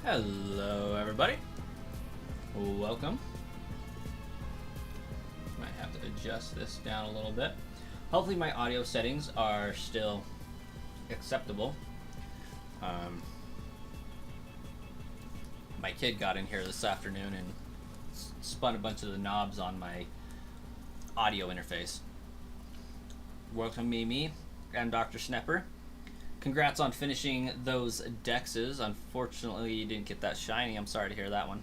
Hello, everybody. Welcome. Might have to adjust this down a little bit. Hopefully my audio settings are still acceptable. My kid got in here this afternoon and spun a bunch of the knobs on my audio interface. Welcome, Mimi and Dr. Snepper. Congrats on finishing those dexes. Unfortunately, you didn't get that shiny. I'm sorry to hear that one.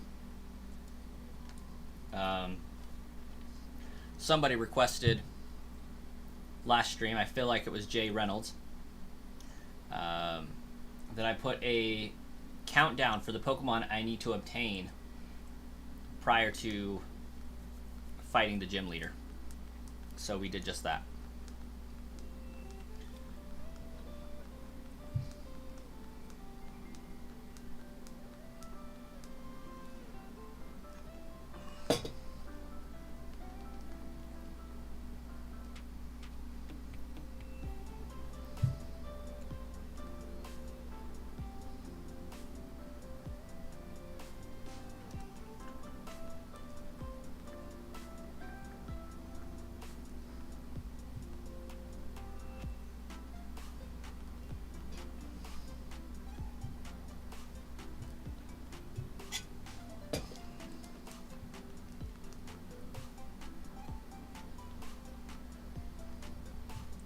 Somebody requested last stream, I feel like it was Jay Reynolds, that I put a countdown for the Pokemon I need to obtain prior to fighting the gym leader. So we did just that.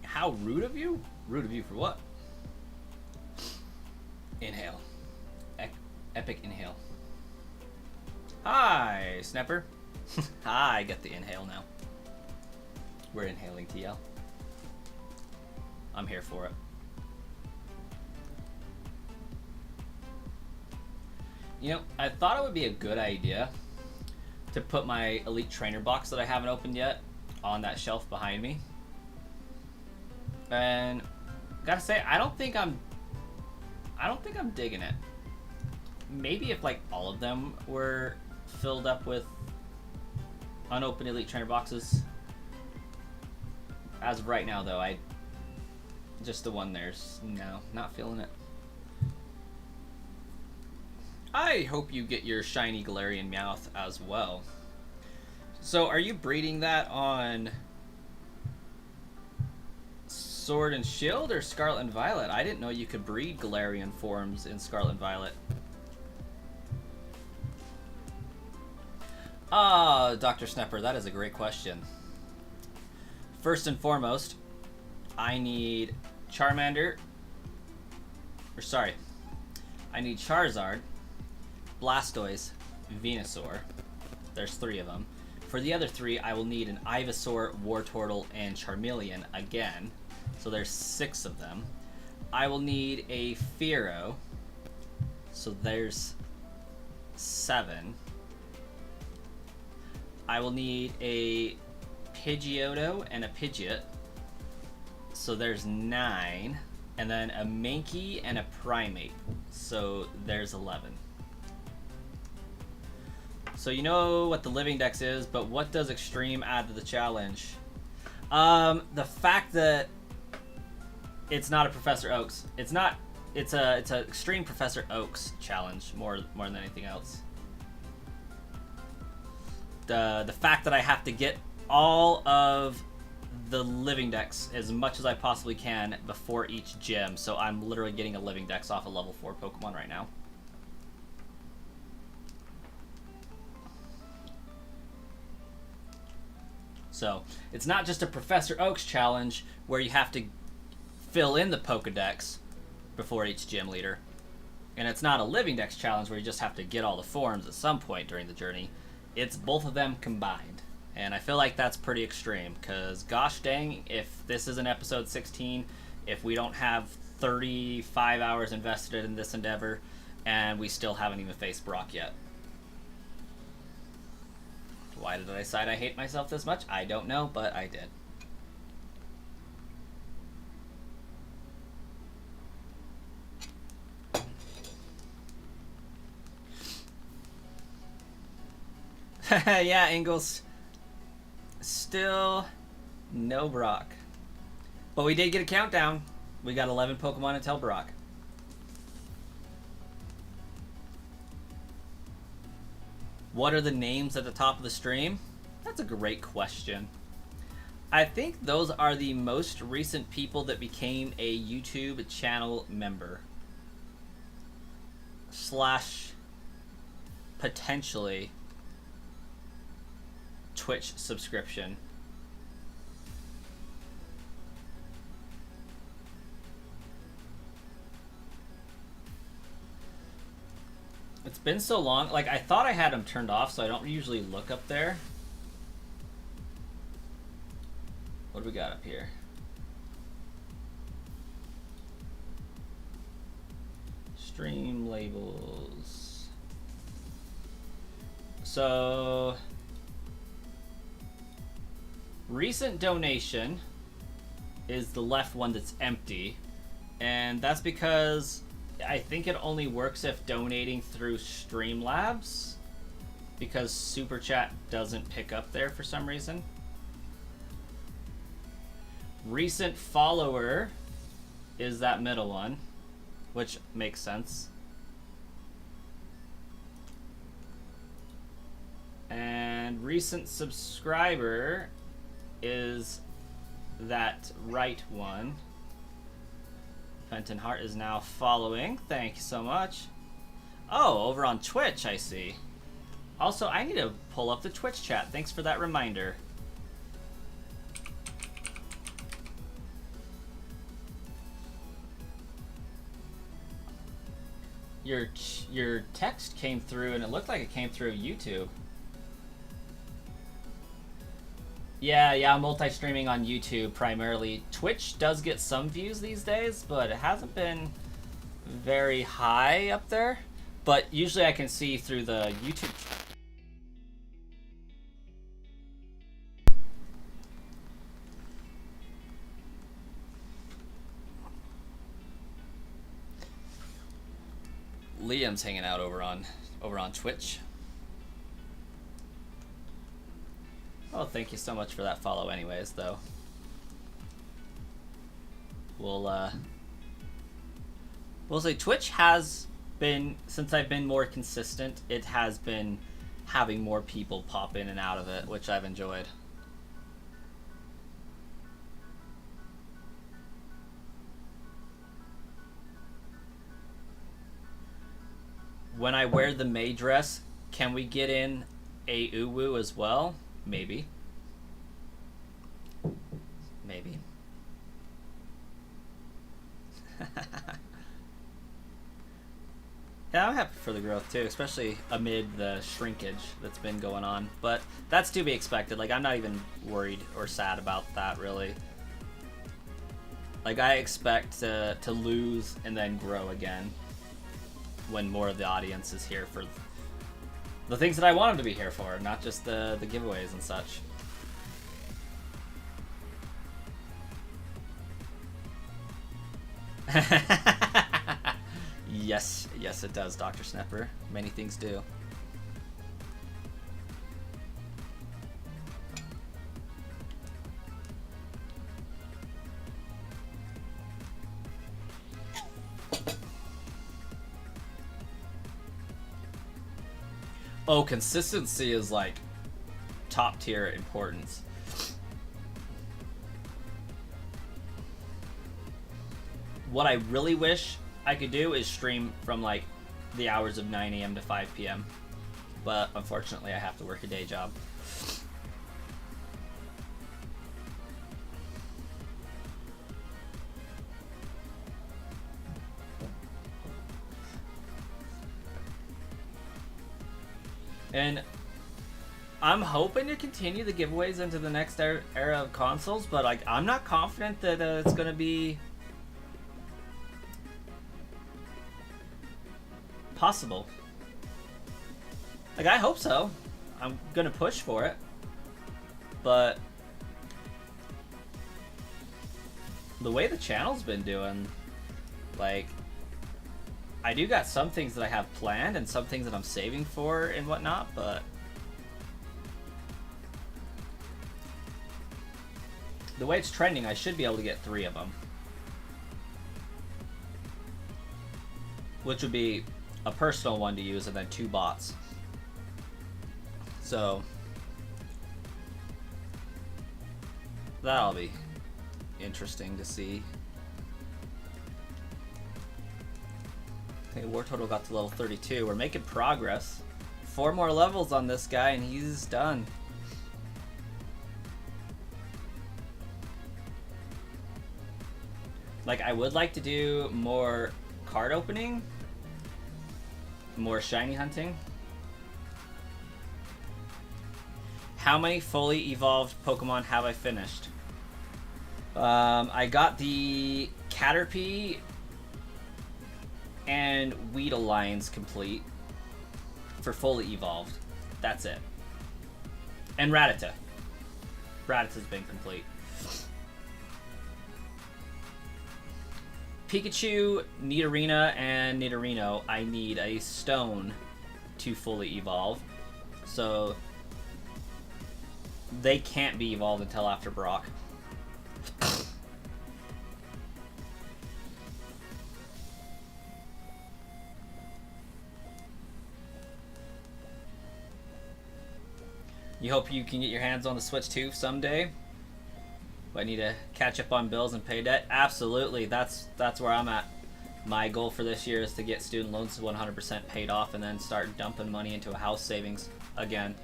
How rude of you? Rude of you for what? Inhale. Epic inhale. Hi, Snapper. Hi, I get the inhale now. We're inhaling TL. I'm here for it. You know, I thought it would be a good idea to put my Elite Trainer box that I haven't opened yet on that shelf behind me. And gotta say, I don't think I'm digging it. Maybe if like all of them were filled up with unopened Elite Trainer boxes. As of right now, though, just the one there's no, not feeling it. I hope you get your shiny Galarian Meowth as well. So, are you breeding that on Sword and Shield or Scarlet and Violet? I didn't know you could breed Galarian forms in Scarlet and Violet. Ah, Dr. Snepper, that is a great question. First and foremost, I need Charmander. I need Charizard, Blastoise, Venusaur. There's 3 of them. For the other 3, I will need an Ivysaur, Wartortle, and Charmeleon again. So there's 6 of them. I will need a Fearow. So there's 7. I will need a Pidgeotto and a Pidgeot. So there's 9. And then a Mankey and a Primeape. So there's 11. So you know what the living dex is, but what does Extreme add to the challenge? The fact that it's not a Professor Oaks. It's a Extreme Professor Oaks challenge more than anything else. The fact that I have to get all of the living dex as much as I possibly can before each gym, so I'm literally getting a living dex off a level 4 Pokemon right now. So it's not just a Professor Oaks challenge where you have to fill in the Pokedex before each gym leader. And it's not a living dex challenge where you just have to get all the forms at some point during the journey. It's both of them combined. And I feel like that's pretty extreme, because gosh dang, if this is an episode 16, if we don't have 35 hours invested in this endeavor, and we still haven't even faced Brock yet. Why did I decide I hate myself this much? I don't know, but I did. Yeah, Ingalls. Still no Brock. But we did get a countdown. We got 11 Pokemon until Brock. What are the names at the top of the stream? That's a great question. I think those are the most recent people that became a YouTube channel member. Slash potentially Twitch subscription. It's been so long. Like, I thought I had them turned off, so I don't usually look up there. What do we got up here? Stream labels. So, recent donation is the left one that's empty. And that's because I think it only works if donating through Streamlabs, because Super Chat doesn't pick up there for some reason. Recent follower is that middle one, which makes sense. And recent subscriber is that right one. Fenton Hart is now following. Thank you so much. Oh, over on Twitch, I see. Also, I need to pull up the Twitch chat. Thanks for that reminder. Your text came through, and it looked like it came through YouTube. Yeah, I'm multi-streaming on YouTube primarily. Twitch does get some views these days, but it hasn't been very high up there. But usually I can see through the YouTube. Liam's hanging out over on Twitch. Oh, thank you so much for that follow anyways, though. We'll say Twitch has been, since I've been more consistent, it has been having more people pop in and out of it, which I've enjoyed. When I wear the May dress, can we get in a uwu as well? Maybe. Maybe. Yeah, I'm happy for the growth too, especially amid the shrinkage that's been going on. But that's to be expected. Like, I'm not even worried or sad about that, really. Like, I expect to lose and then grow again when more of the audience is here for the things that I want them to be here for, not just the giveaways and such. Yes, it does, Dr. Snepper. Many things do. Oh, consistency is like top tier importance. What I really wish I could do is stream from like the hours of 9 a.m. to 5 p.m. But unfortunately I have to work a day job. And I'm hoping to continue the giveaways into the next era of consoles, but like I'm not confident that it's going to be possible. Like, I hope so. I'm going to push for it. But the way the channel's been doing, like, I do got some things that I have planned and some things that I'm saving for and whatnot, but the way it's trending, I should be able to get 3 of them. Which would be a personal one to use and then 2 bots. So that'll be interesting to see. Okay, war total got to level 32. We're making progress. 4 more levels on this guy and he's done. Like, I would like to do more card opening, more shiny hunting. How many fully evolved Pokemon have I finished? I got the Caterpie and Weedle complete for fully evolved. That's it. And Rattata. Rattata's been complete. Pikachu, Nidorina, and Nidorino, I need a stone to fully evolve. So they can't be evolved until after Brock. You hope you can get your hands on the Switch 2 someday? I need to catch up on bills and pay debt. Absolutely, that's where I'm at. My goal for this year is to get student loans 100% paid off and then start dumping money into a house savings again.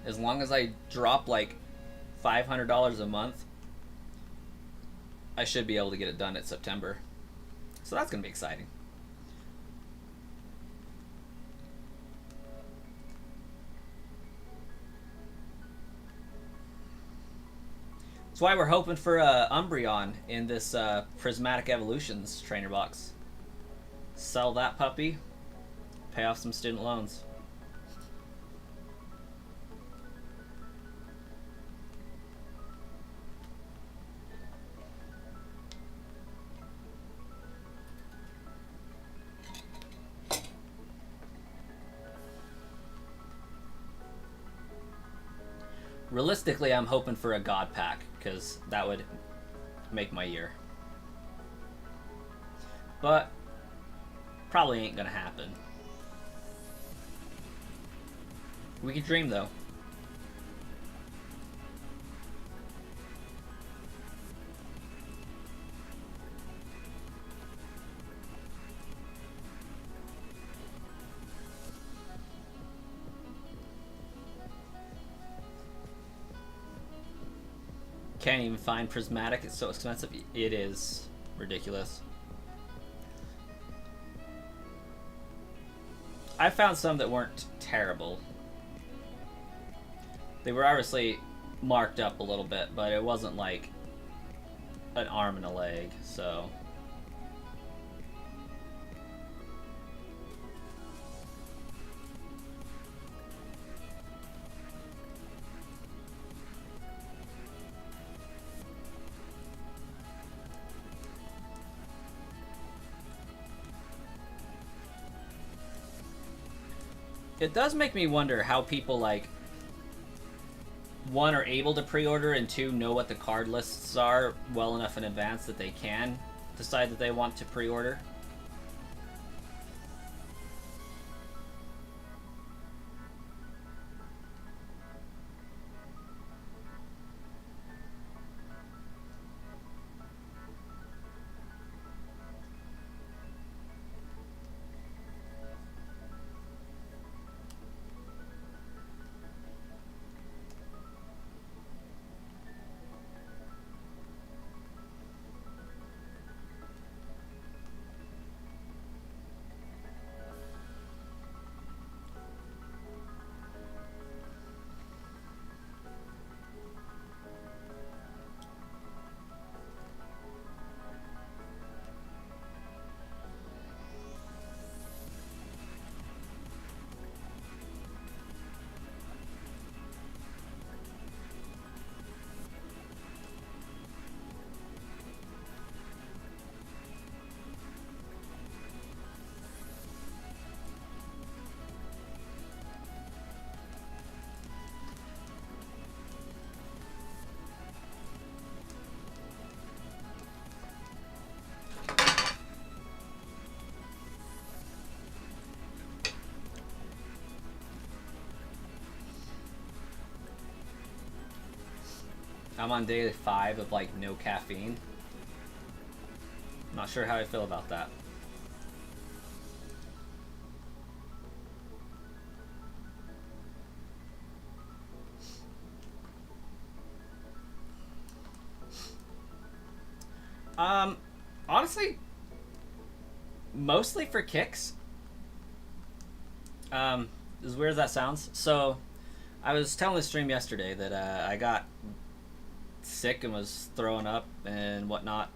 As long as I drop like $500 a month, I should be able to get it done at September. So that's going to be exciting. That's why we're hoping for Umbreon in this Prismatic Evolutions trainer box. Sell that puppy, pay off some student loans. Realistically, I'm hoping for a God Pack, because that would make my year. But probably ain't gonna happen. We can dream, though. Can't even find Prismatic, it's so expensive. It is ridiculous. I found some that weren't terrible. They were obviously marked up a little bit, but it wasn't like an arm and a leg, so... It does make me wonder how people, like, one, are able to pre-order, and two, know what the card lists are well enough in advance that they can decide that they want to pre-order. I'm on day 5 of like no caffeine. Not sure how I feel about that. Honestly, mostly for kicks. As weird as that sounds. So, I was telling the stream yesterday that I got sick and was throwing up and whatnot.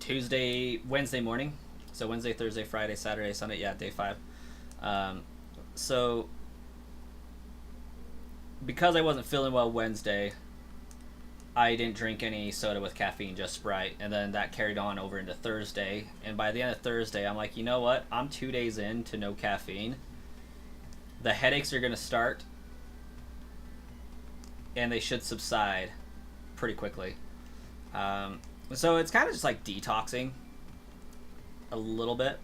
Wednesday morning. So Wednesday, Thursday, Friday, Saturday, Sunday. Yeah, day 5. So because I wasn't feeling well Wednesday, I didn't drink any soda with caffeine, just Sprite, and then that carried on over into Thursday. And by the end of Thursday, I'm like, you know what? I'm 2 days in to no caffeine. The headaches are gonna start, and they should subside pretty quickly. So it's kind of just like detoxing a little bit.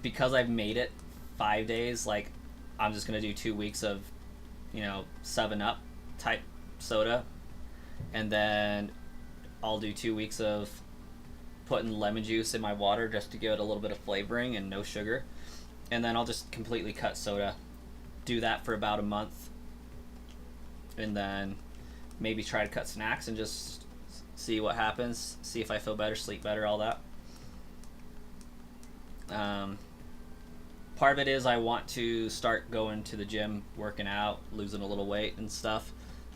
Because I've made it 5 days, like, I'm just gonna do 2 weeks of, 7-Up type soda, and then I'll do 2 weeks of putting lemon juice in my water just to give it a little bit of flavoring and no sugar, and then I'll just completely cut soda. Do that for about a month, and then maybe try to cut snacks and just see what happens, see if I feel better, sleep better, all that. Part of it is I want to start going to the gym, working out, losing a little weight and stuff,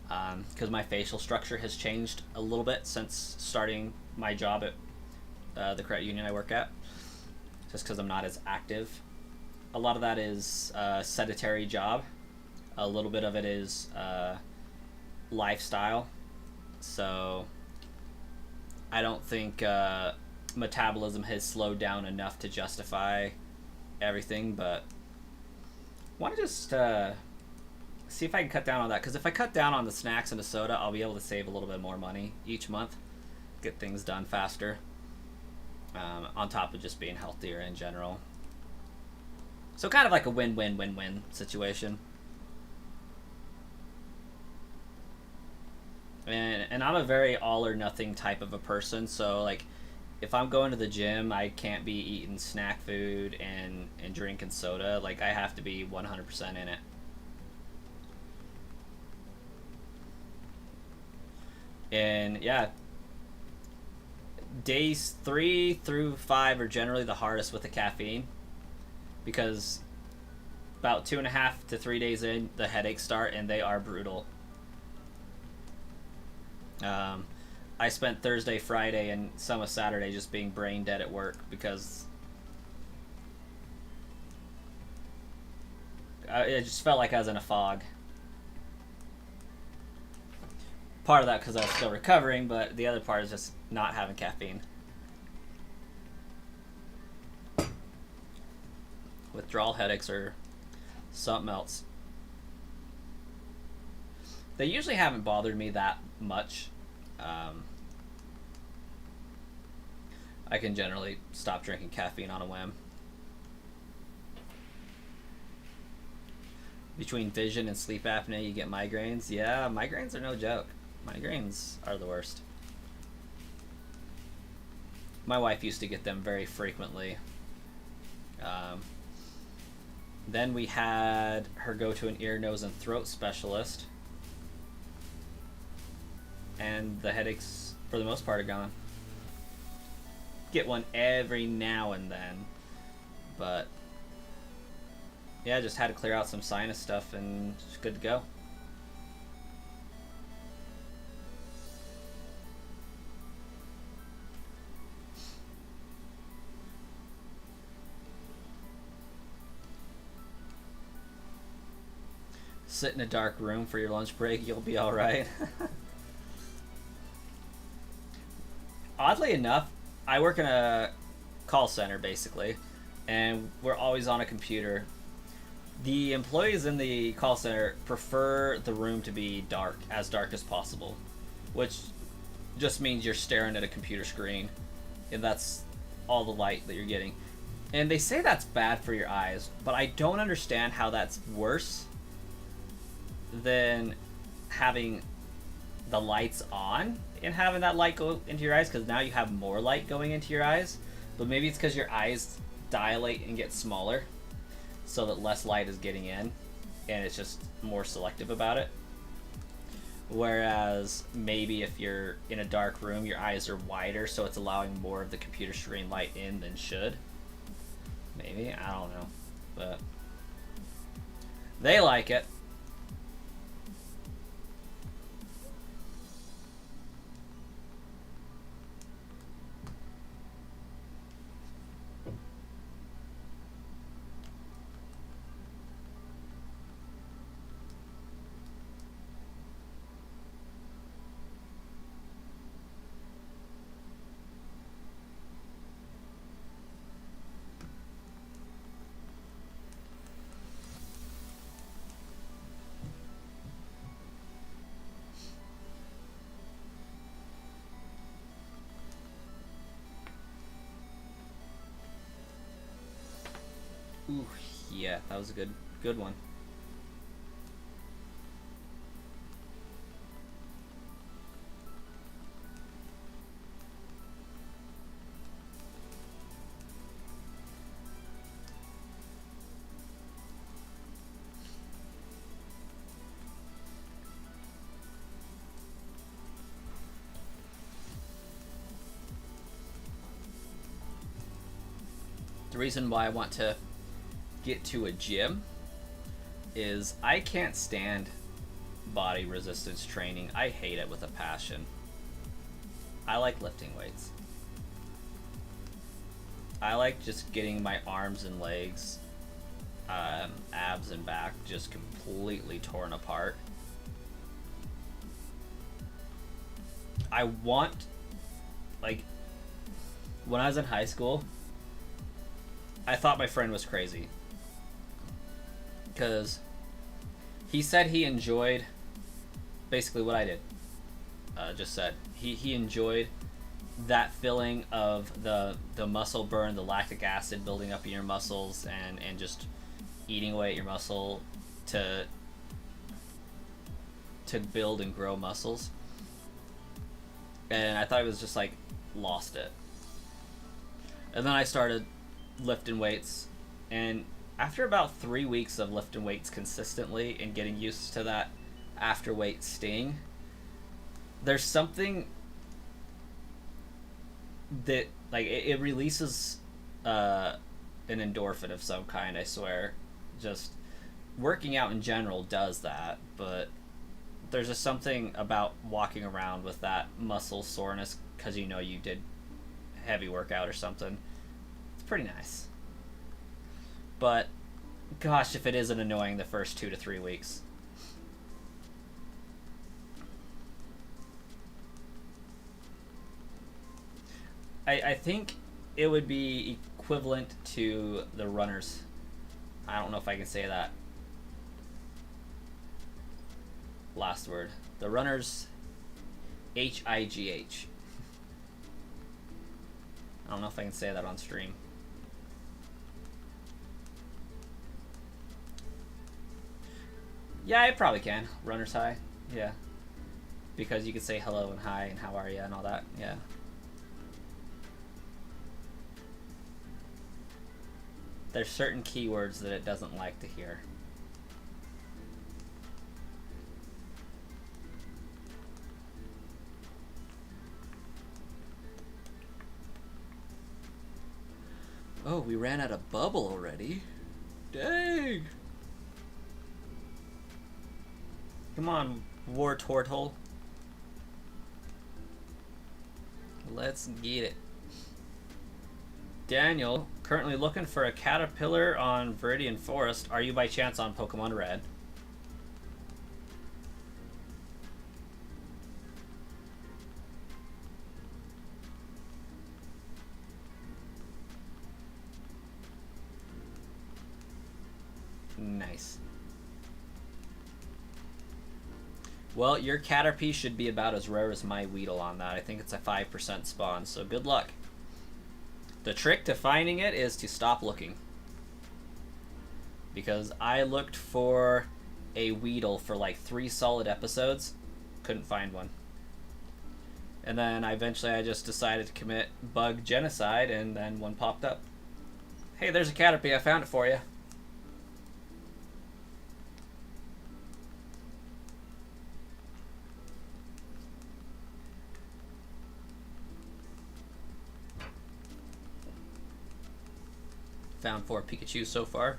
because my facial structure has changed a little bit since starting my job at the credit union I work at, just because I'm not as active. A lot of that is a sedentary job. A little bit of it is lifestyle. So I don't think metabolism has slowed down enough to justify everything, but I want to just see if I can cut down on that, because if I cut down on the snacks and the soda, I'll be able to save a little bit more money each month, get things done faster, on top of just being healthier in general. So kind of like a win-win-win-win situation. And I'm a very all or nothing type of a person, so like if I'm going to the gym, I can't be eating snack food and drinking soda. Like, I have to be 100% in it. And yeah, days 3 through 5 are generally the hardest with the caffeine, because about 2.5 to 3 days in, the headaches start, and they are brutal. I spent Thursday, Friday, and some of Saturday just being brain dead at work because it just felt like I was in a fog. Part of that because I was still recovering, but the other part is just not having caffeine. Withdrawal headaches are something else. They usually haven't bothered me that much. I can generally stop drinking caffeine on a whim. Between vision and sleep apnea, you get migraines. Yeah, migraines are no joke. Migraines are the worst. My wife used to get them very frequently. Then we had her go to an ear, nose, and throat specialist, and the headaches, for the most part, are gone. Get one every now and then, but yeah, just had to clear out some sinus stuff and it's good to go. Sit in a dark room for your lunch break, you'll be all right. Oddly enough, I work in a call center, basically, and we're always on a computer. The employees in the call center prefer the room to be dark as possible, which just means you're staring at a computer screen, and that's all the light that you're getting. And they say that's bad for your eyes, but I don't understand how that's worse than having the lights on and having that light go into your eyes, because now you have more light going into your eyes. But maybe it's because your eyes dilate and get smaller so that less light is getting in, and it's just more selective about it. Whereas maybe if you're in a dark room, your eyes are wider, so it's allowing more of the computer screen light in than should. Maybe, I don't know, but they like it. Ooh, yeah, that was a good one. The reason why I want to get to a gym is I can't stand body resistance training. I hate it with a passion. I like lifting weights. I like just getting my arms and legs, abs and back just completely torn apart. I want, like, when I was in high school, I thought my friend was crazy. Because he said he enjoyed basically what I did. Just said. He enjoyed that feeling of the muscle burn, the lactic acid building up in your muscles, and just eating away at your muscle to build and grow muscles. And I thought it was just like, lost it. And then I started lifting weights, and after about 3 weeks of lifting weights consistently and getting used to that after weight sting, there's something that, like, it releases an endorphin of some kind, I swear. Just working out in general does that, but there's just something about walking around with that muscle soreness because you know you did heavy workout or something. It's pretty nice. But gosh, if it isn't annoying the first 2 to 3 weeks. I think it would be equivalent to the runners. I don't know if I can say that last word. The runners HIGH. I don't know if I can say that on stream. Yeah, I probably can. Runner's high. Yeah. Because you could say hello and hi and how are you and all that. Yeah. There's certain keywords that it doesn't like to hear. Oh, we ran out of bubble already. Dang. Come on, War Tortle. Let's get it. Daniel, currently looking for a caterpillar on Viridian Forest. Are you by chance on Pokemon Red? Nice. Well, your Caterpie should be about as rare as my Weedle on that. I think it's a 5% spawn, so good luck. The trick to finding it is to stop looking. Because I looked for a Weedle for like 3 solid episodes. Couldn't find one. And then I just decided to commit bug genocide, and then one popped up. Hey, there's a Caterpie. I found it for you. Found 4 Pikachu so far.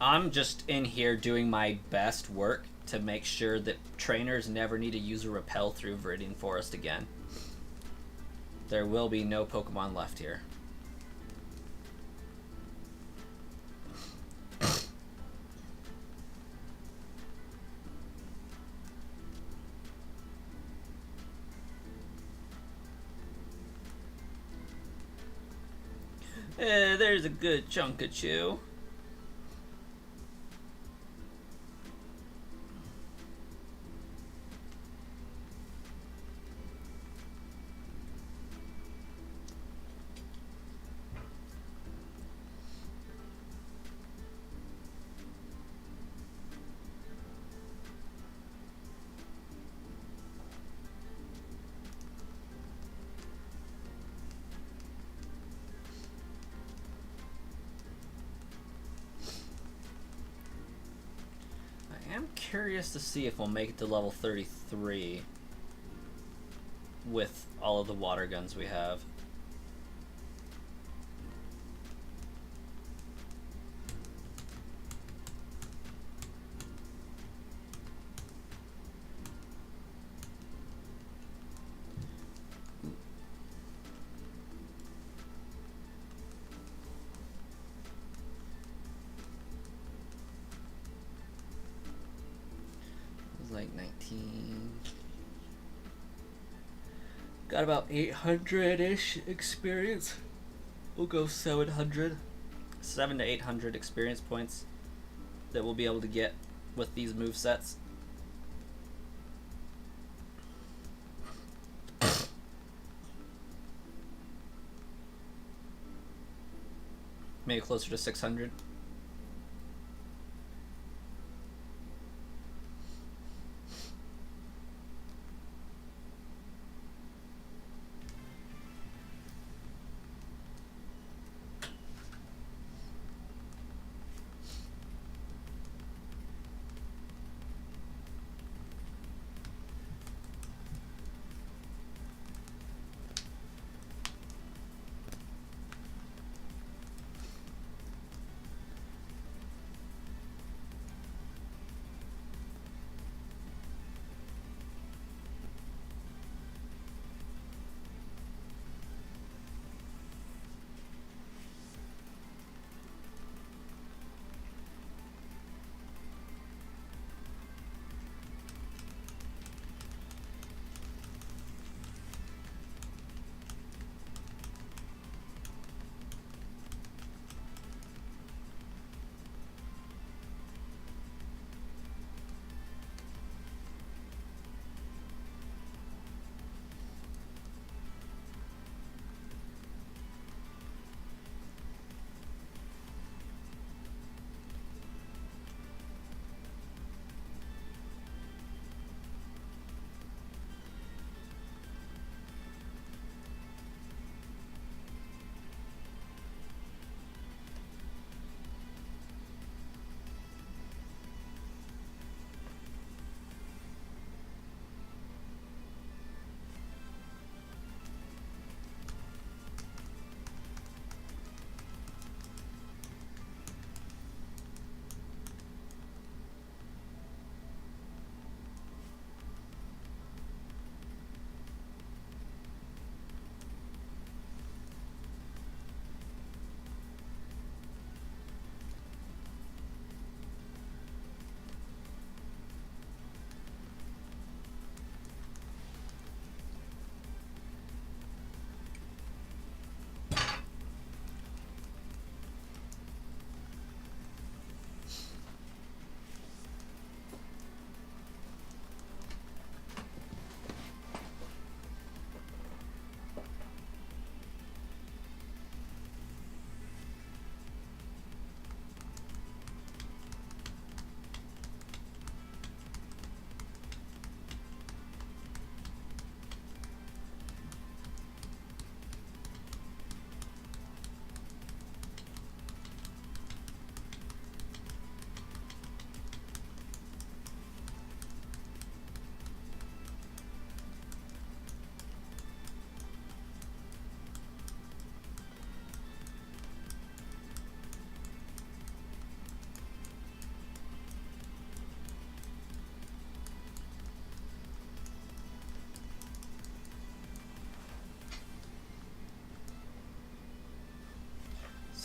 I'm just in here doing my best work to make sure that trainers never need to use a repel through Viridian Forest again. There will be no Pokemon left here. There's a good chunk of chew. I'm curious to see if we'll make it to level 33 with all of the water guns we have. Like 19. Got about 800-ish experience. We'll go 700. 7 to 800 experience points that we'll be able to get with these movesets. Maybe closer to 600.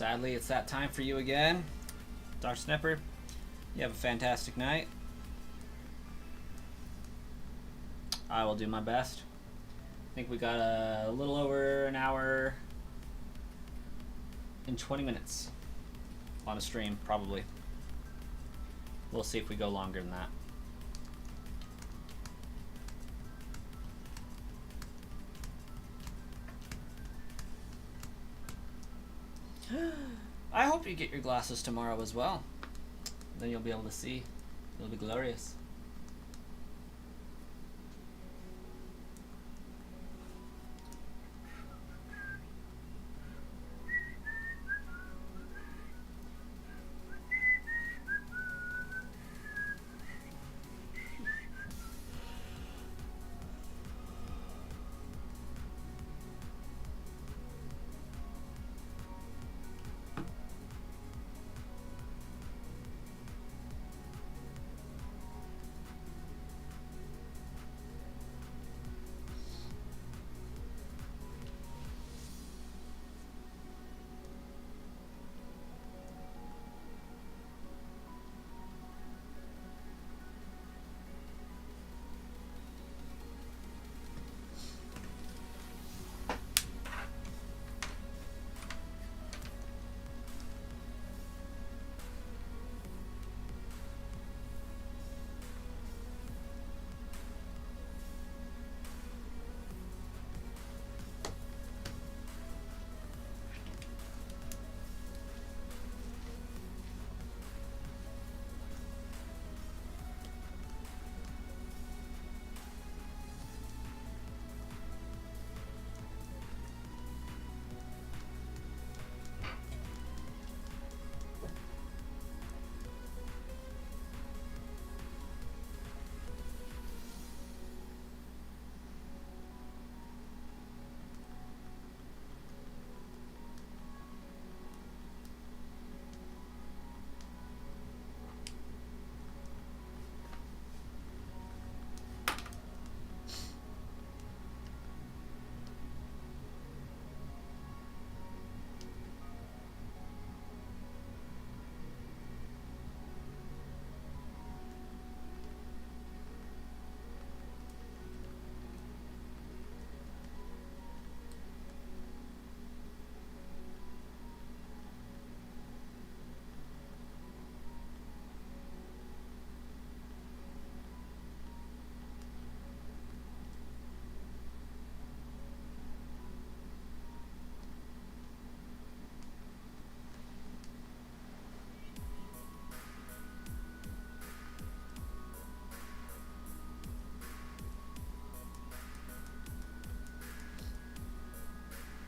sadly, it's that time for you again. Dr. Snipper, you have a fantastic night. I will do my best. I think we got a little over an hour and 20 minutes on a stream, probably. We'll see if we go longer than that. I hope you get your glasses tomorrow as well. Then you'll be able to see. It'll be glorious.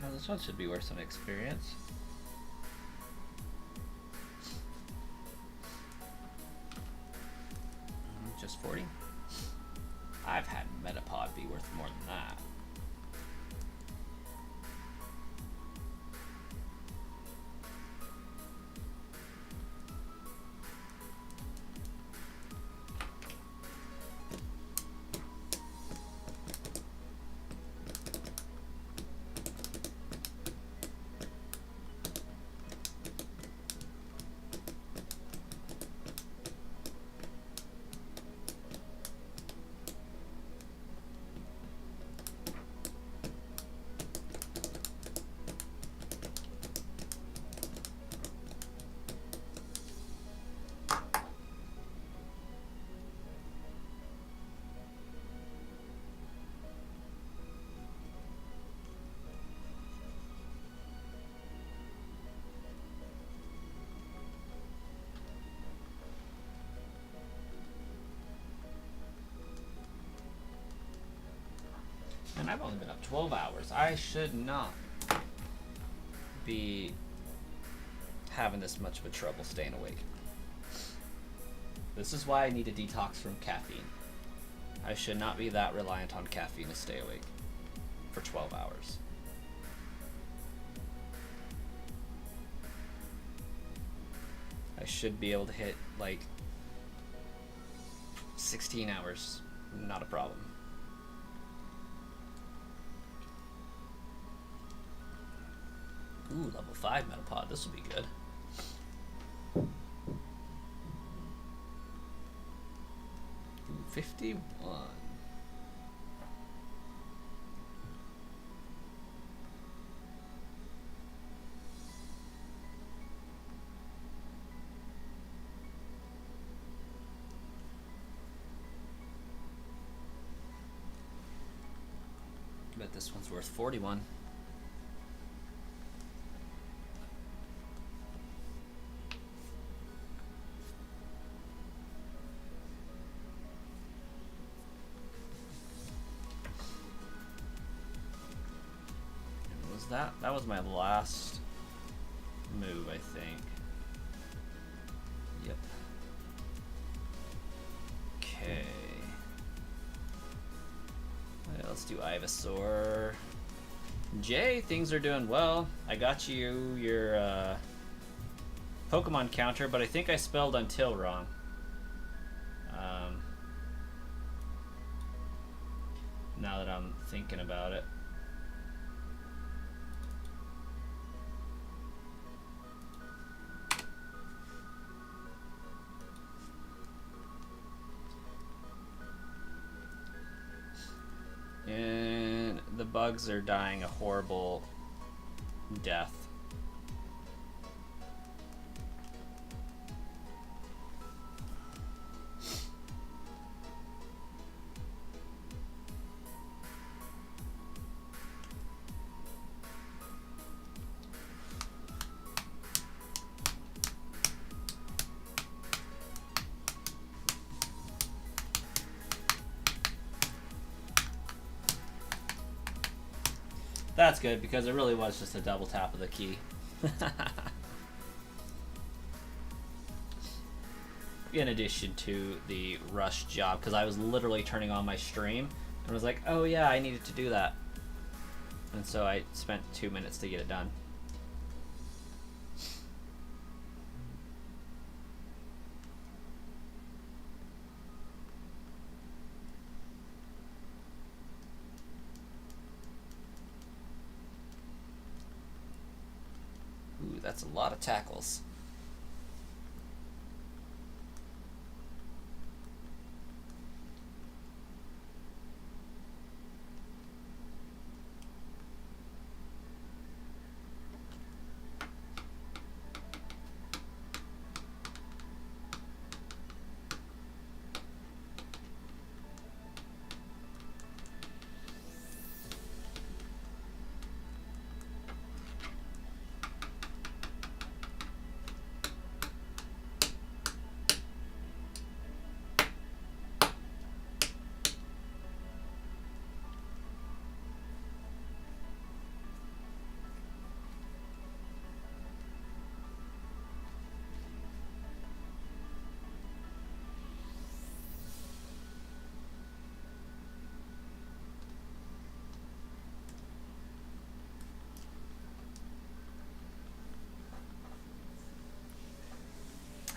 Well, this one should be worth some experience. Just 40? I've had Metapod be worth more than that. And I've only been up 12 hours. I should not be having this much of a trouble staying awake. This is why I need a detox from caffeine. I should not be that reliant on caffeine to stay awake for 12 hours. I should be able to hit like 16 hours, not a problem. Ooh, level 5 Metapod. This will be good. Ooh, 51. I bet this one's worth 41. That was my last move, I think. Yep. Okay. Okay, let's do Ivysaur. Jay, things are doing well. I got you your Pokemon counter, but I think I spelled until wrong. Now that I'm thinking about it. And the bugs are dying a horrible death. That's good, because it really was just a double tap of the key. In addition to the rush job, because I was literally turning on my stream and was like, oh yeah, I needed to do that. And so I spent 2 minutes to get it done. Ooh, that's a lot of tackles.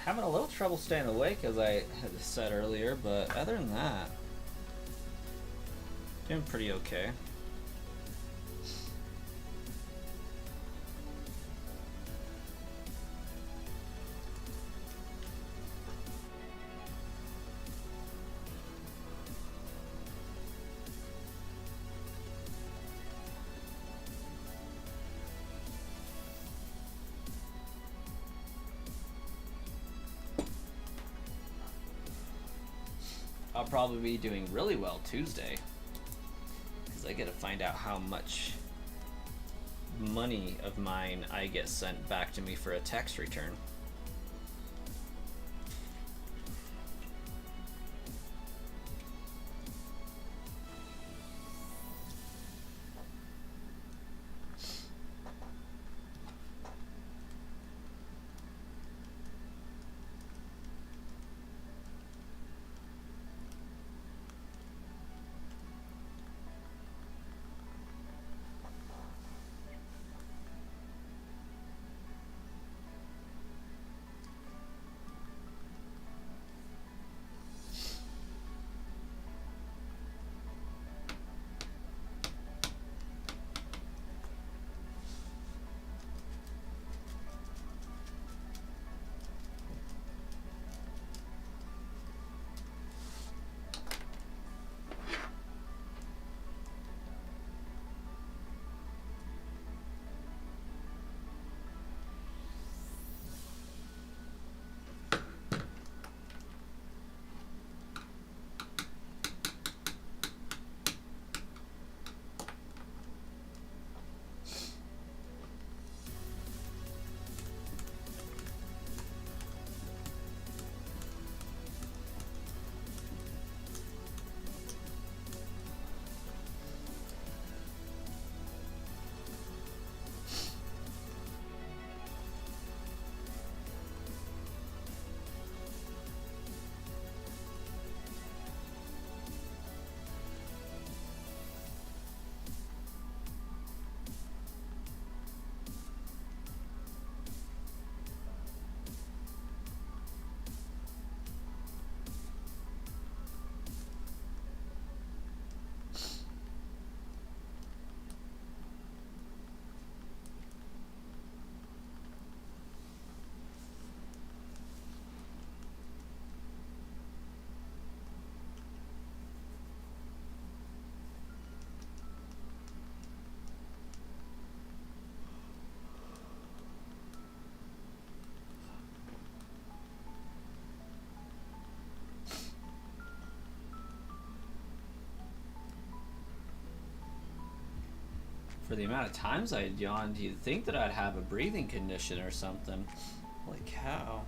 Having a little trouble staying awake, as I had said earlier, but other than that, doing pretty okay. I'll probably be doing really well Tuesday, because I get to find out how much money of mine I get sent back to me for a tax return. For the amount of times I yawned, you'd think that I'd have a breathing condition or something. Holy cow.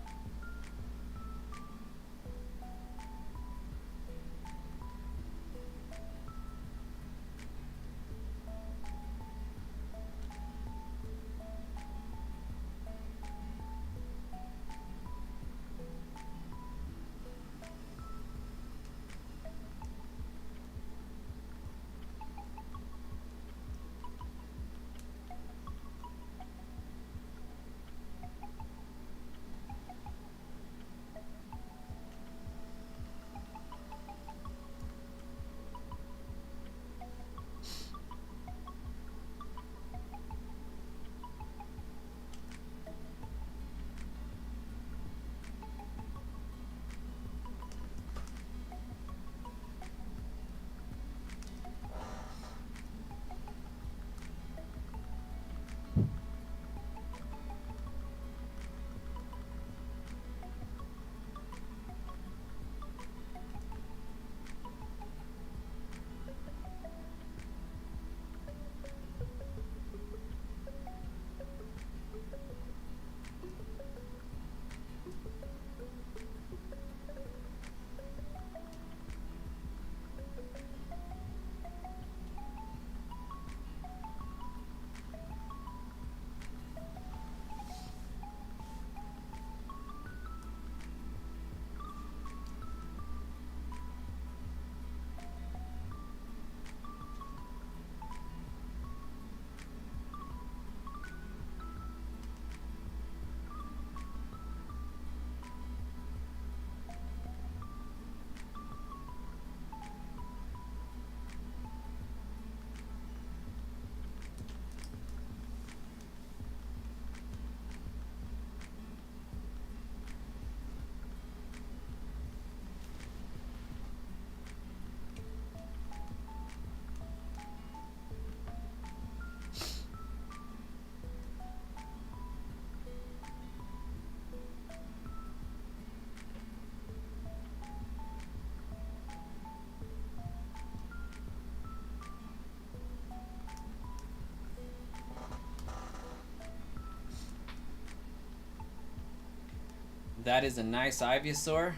That is a nice Ivysaur.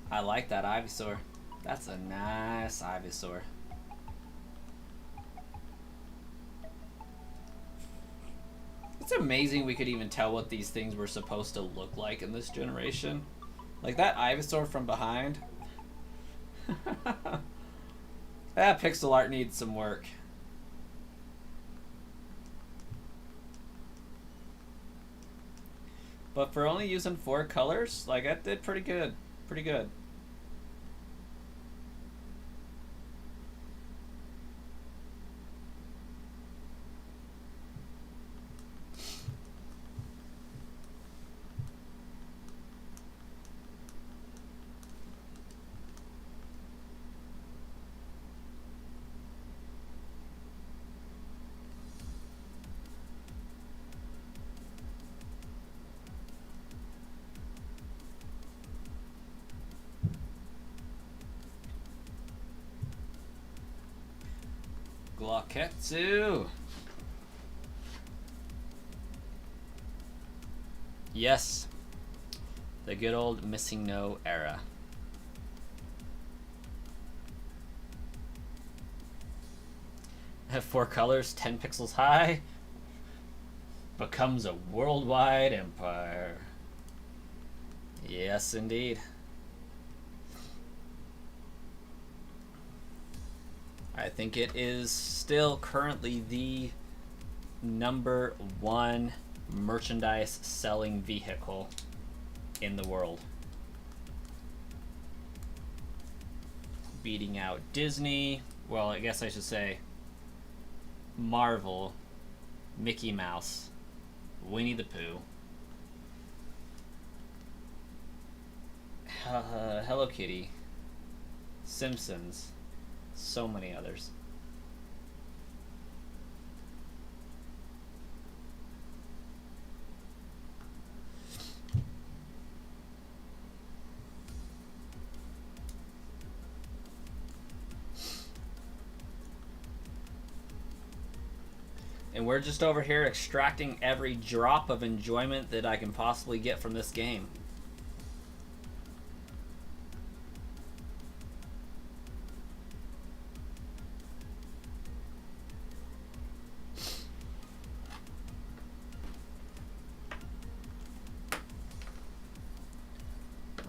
I like that Ivysaur. That's a nice Ivysaur. It's amazing we could even tell what these things were supposed to look like in this generation. Like that Ivysaur from behind. That pixel art needs some work. But for only using 4 colors, like that did pretty good. Pretty good. Glocketsu. Yes. The good old missing no era. Have 4 colors, 10 pixels high. Becomes a worldwide empire. Yes, indeed. I think it is still currently the #1 merchandise selling vehicle in the world. Beating out Disney, well, I guess I should say Marvel, Mickey Mouse, Winnie the Pooh, Hello Kitty, Simpsons, so many others. And we're just over here extracting every drop of enjoyment that I can possibly get from this game.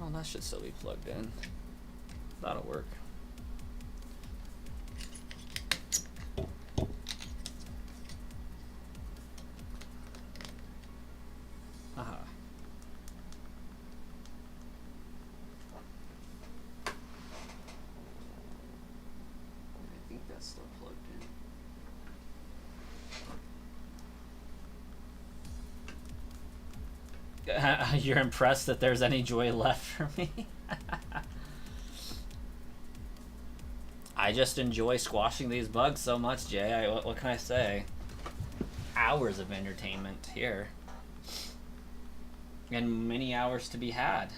Oh, that should still be plugged in. That'll work. You're impressed that there's any joy left for me? I just enjoy squashing these bugs so much, Jay. What can I say? Hours of entertainment here. And many hours to be had.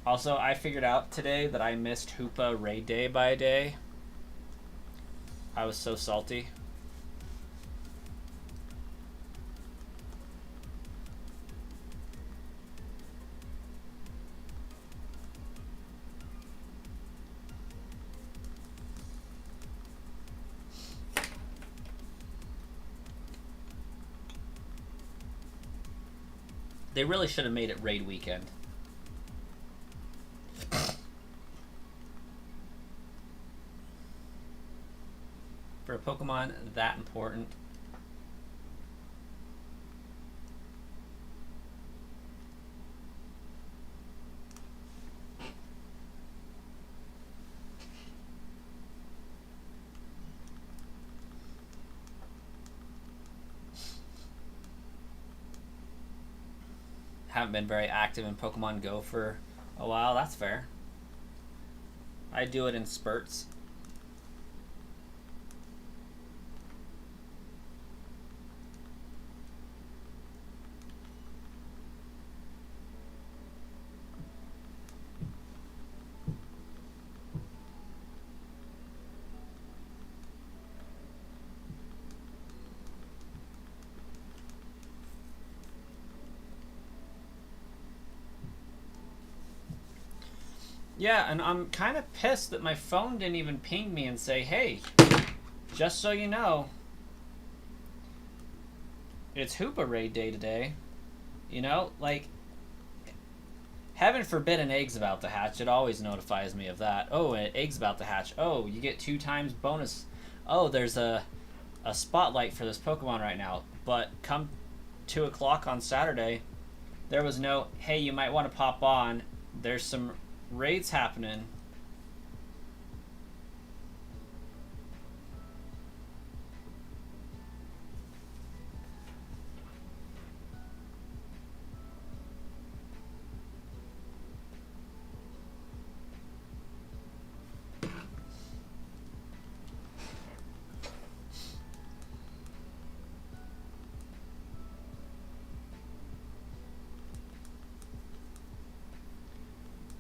Also, I figured out today that I missed Hoopa Raid Day by a day. I was so salty. They really should have made it Raid Weekend. For a Pokemon that important. Haven't been very active in Pokemon Go for a while, that's fair. I do it in spurts. Yeah, and I'm kind of pissed that my phone didn't even ping me and say, hey, just so you know, it's Hoopa Raid Day today. You know, like, heaven forbid an egg's about to hatch. It always notifies me of that. Oh, an egg's about to hatch. Oh, you get 2 times bonus. Oh, there's a spotlight for this Pokemon right now. But come 2 o'clock on Saturday, there was no, hey, you might want to pop on. There's some raids happening.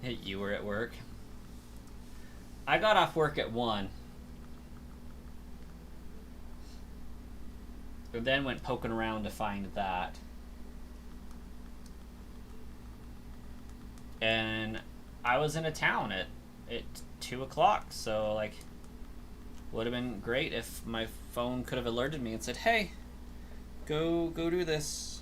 Hey, you were at work. I got off work at 1. And then went poking around to find that. And I was in a town at 2 o'clock, so like would have been great if my phone could have alerted me and said, hey, go do this.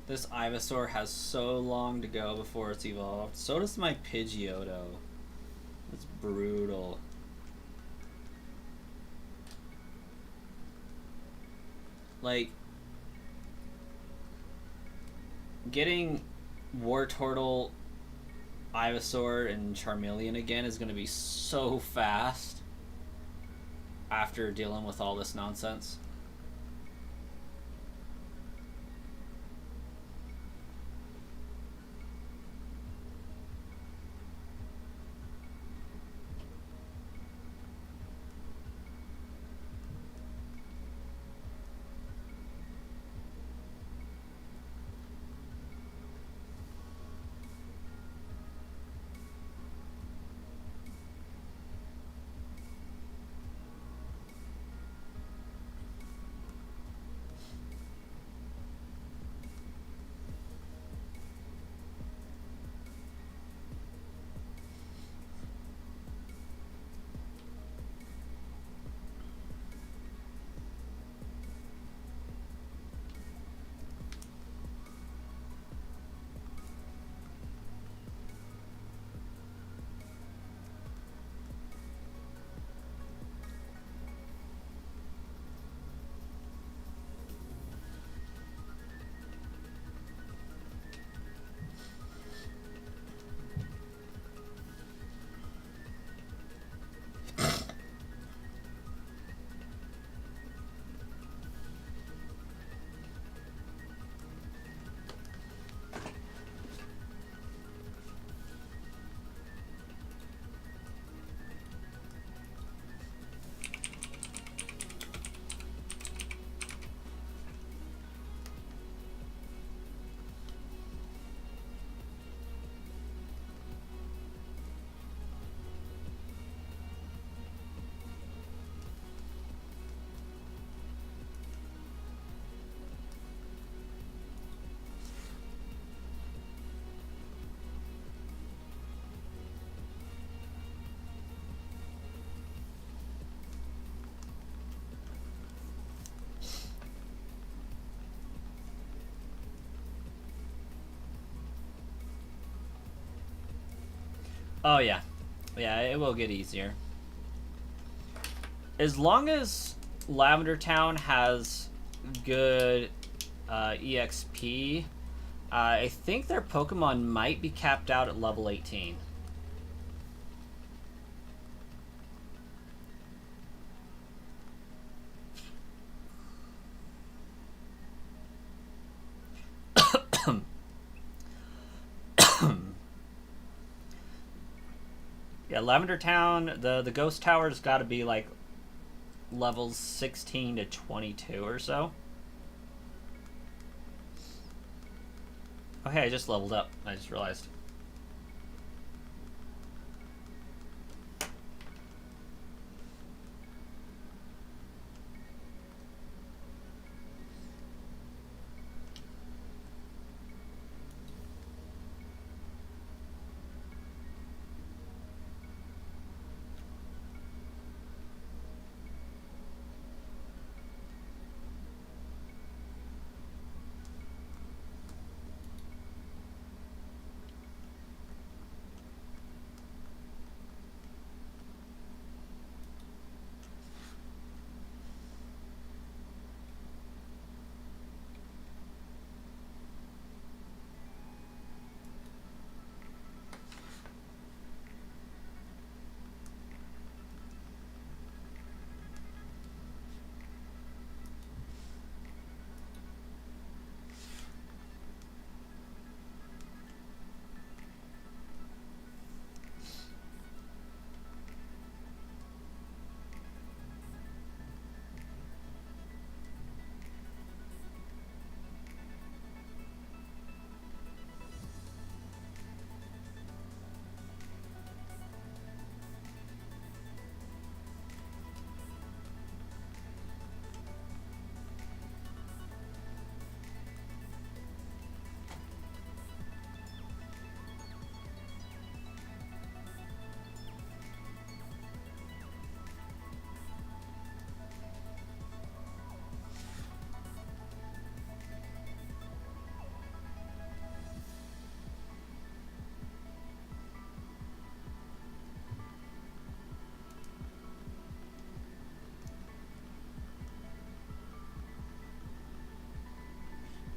This Ivysaur has so long to go before it's evolved. So does my Pidgeotto. It's brutal. Like, getting Wartortle, Ivysaur, and Charmeleon again is going to be so fast after dealing with all this nonsense. Oh yeah. Yeah, it will get easier. As long as Lavender Town has good EXP, I think their Pokemon might be capped out at level 18. Yeah, Lavender Town, the Ghost Tower's got to be like levels 16 to 22 or so. Oh hey, I just leveled up. I just realized.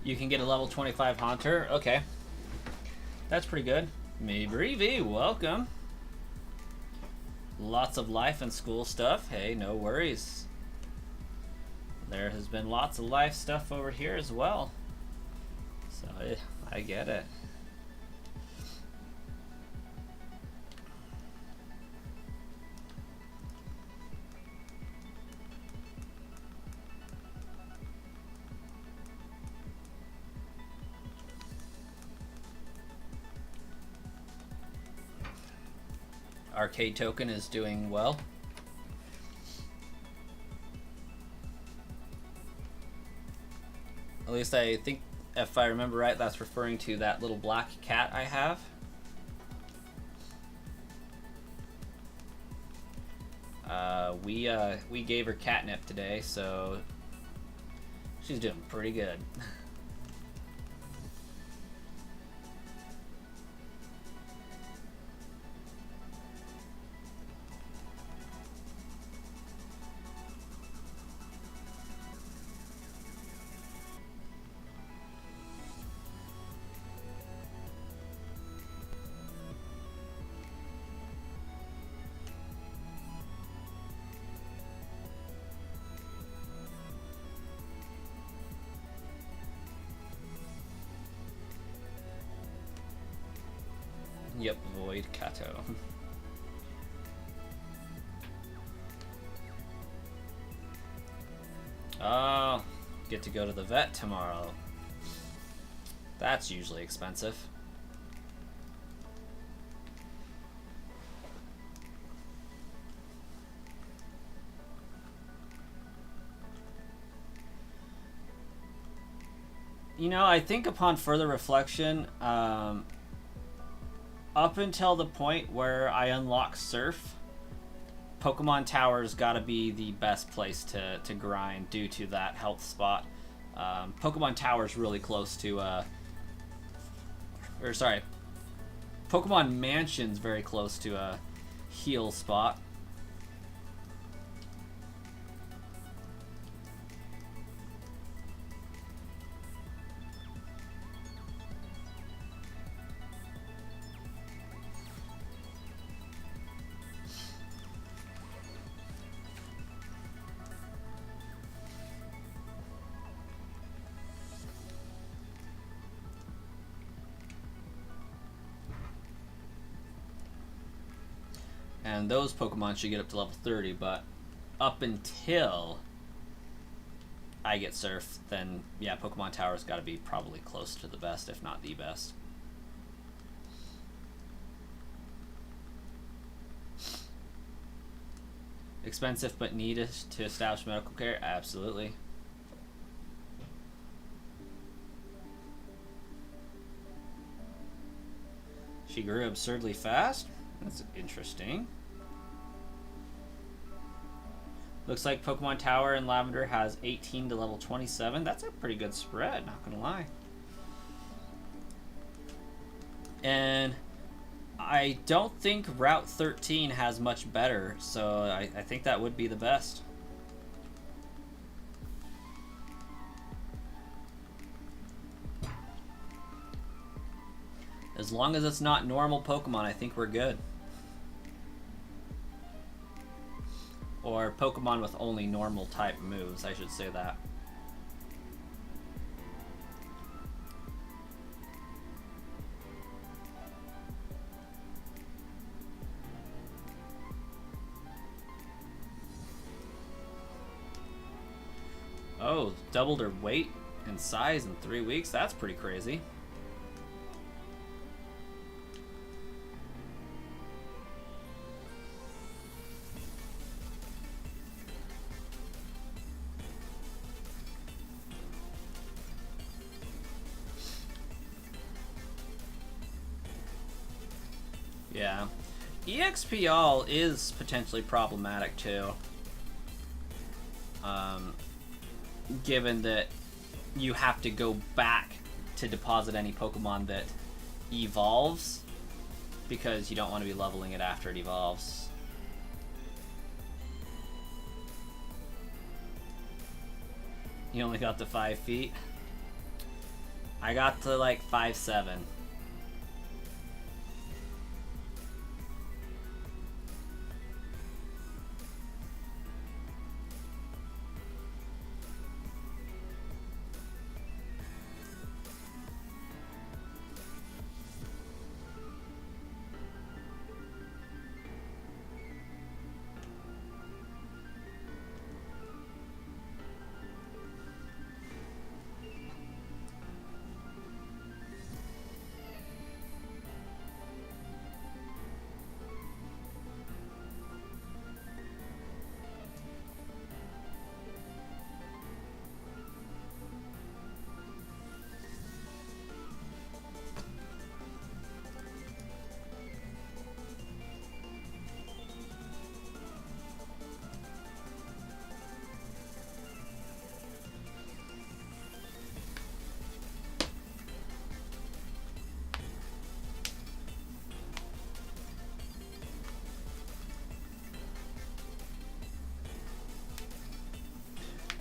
You can get a level 25 Haunter. Okay. That's pretty good. Maybe welcome. Lots of life and school stuff. Hey, no worries. There has been lots of life stuff over here as well. So, I get it. Arcade Token is doing well. At least I think, if I remember right, that's referring to that little black cat I have. We gave her catnip today, so she's doing pretty good. Yep, Void Kato. Oh, get to go to the vet tomorrow. That's usually expensive. You know, I think upon further reflection, up until the point where I unlock Surf, Pokemon Tower's gotta be the best place to grind due to that health spot. Pokemon Tower's really close to, Pokemon Mansion's very close to a heal spot. And those Pokemon should get up to level 30, but up until I get Surf, then yeah, Pokemon Tower's got to be probably close to the best, if not the best. Expensive but needed to establish medical care? Absolutely. She grew absurdly fast? That's interesting. Looks like Pokemon Tower in Lavender has 18 to level 27. That's a pretty good spread, not gonna lie. And I don't think Route 13 has much better, so I think that would be the best. As long as it's not normal Pokemon, I think we're good. Or Pokemon with only normal type moves, I should say that. Oh, doubled her weight and size in 3 weeks? That's pretty crazy. Yeah. EXP all is potentially problematic too. Given that you have to go back to deposit any Pokemon that evolves because you don't want to be leveling it after it evolves. You only got the 5 feet. I got to like 5-7.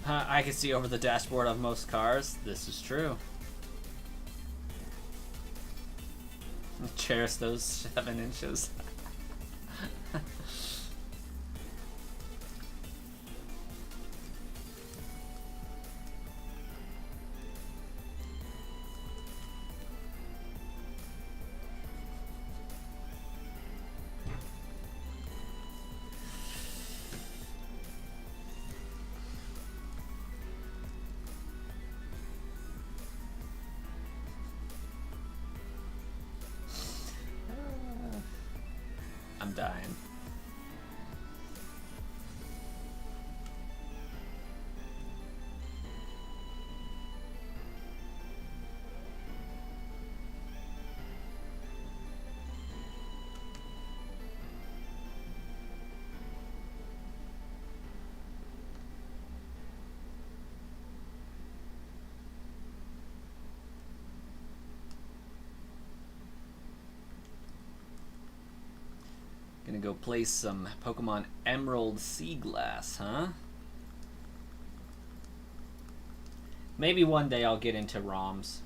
I can see over the dashboard of most cars. This is true. Cherish those 7 inches. I'm dying. Gonna go play some Pokemon Emerald Sea Glass, huh? Maybe one day I'll get into ROMs.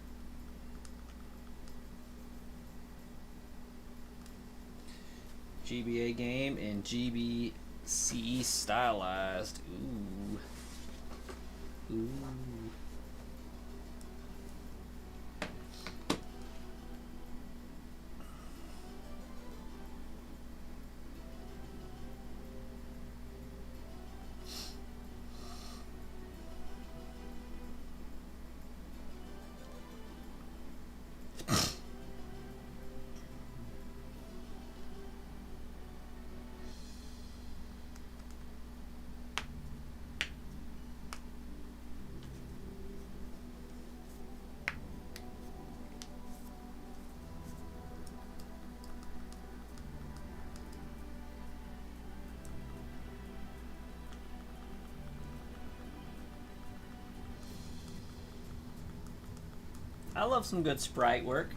GBA game and GBC stylized. Ooh. Ooh. I love some good sprite work.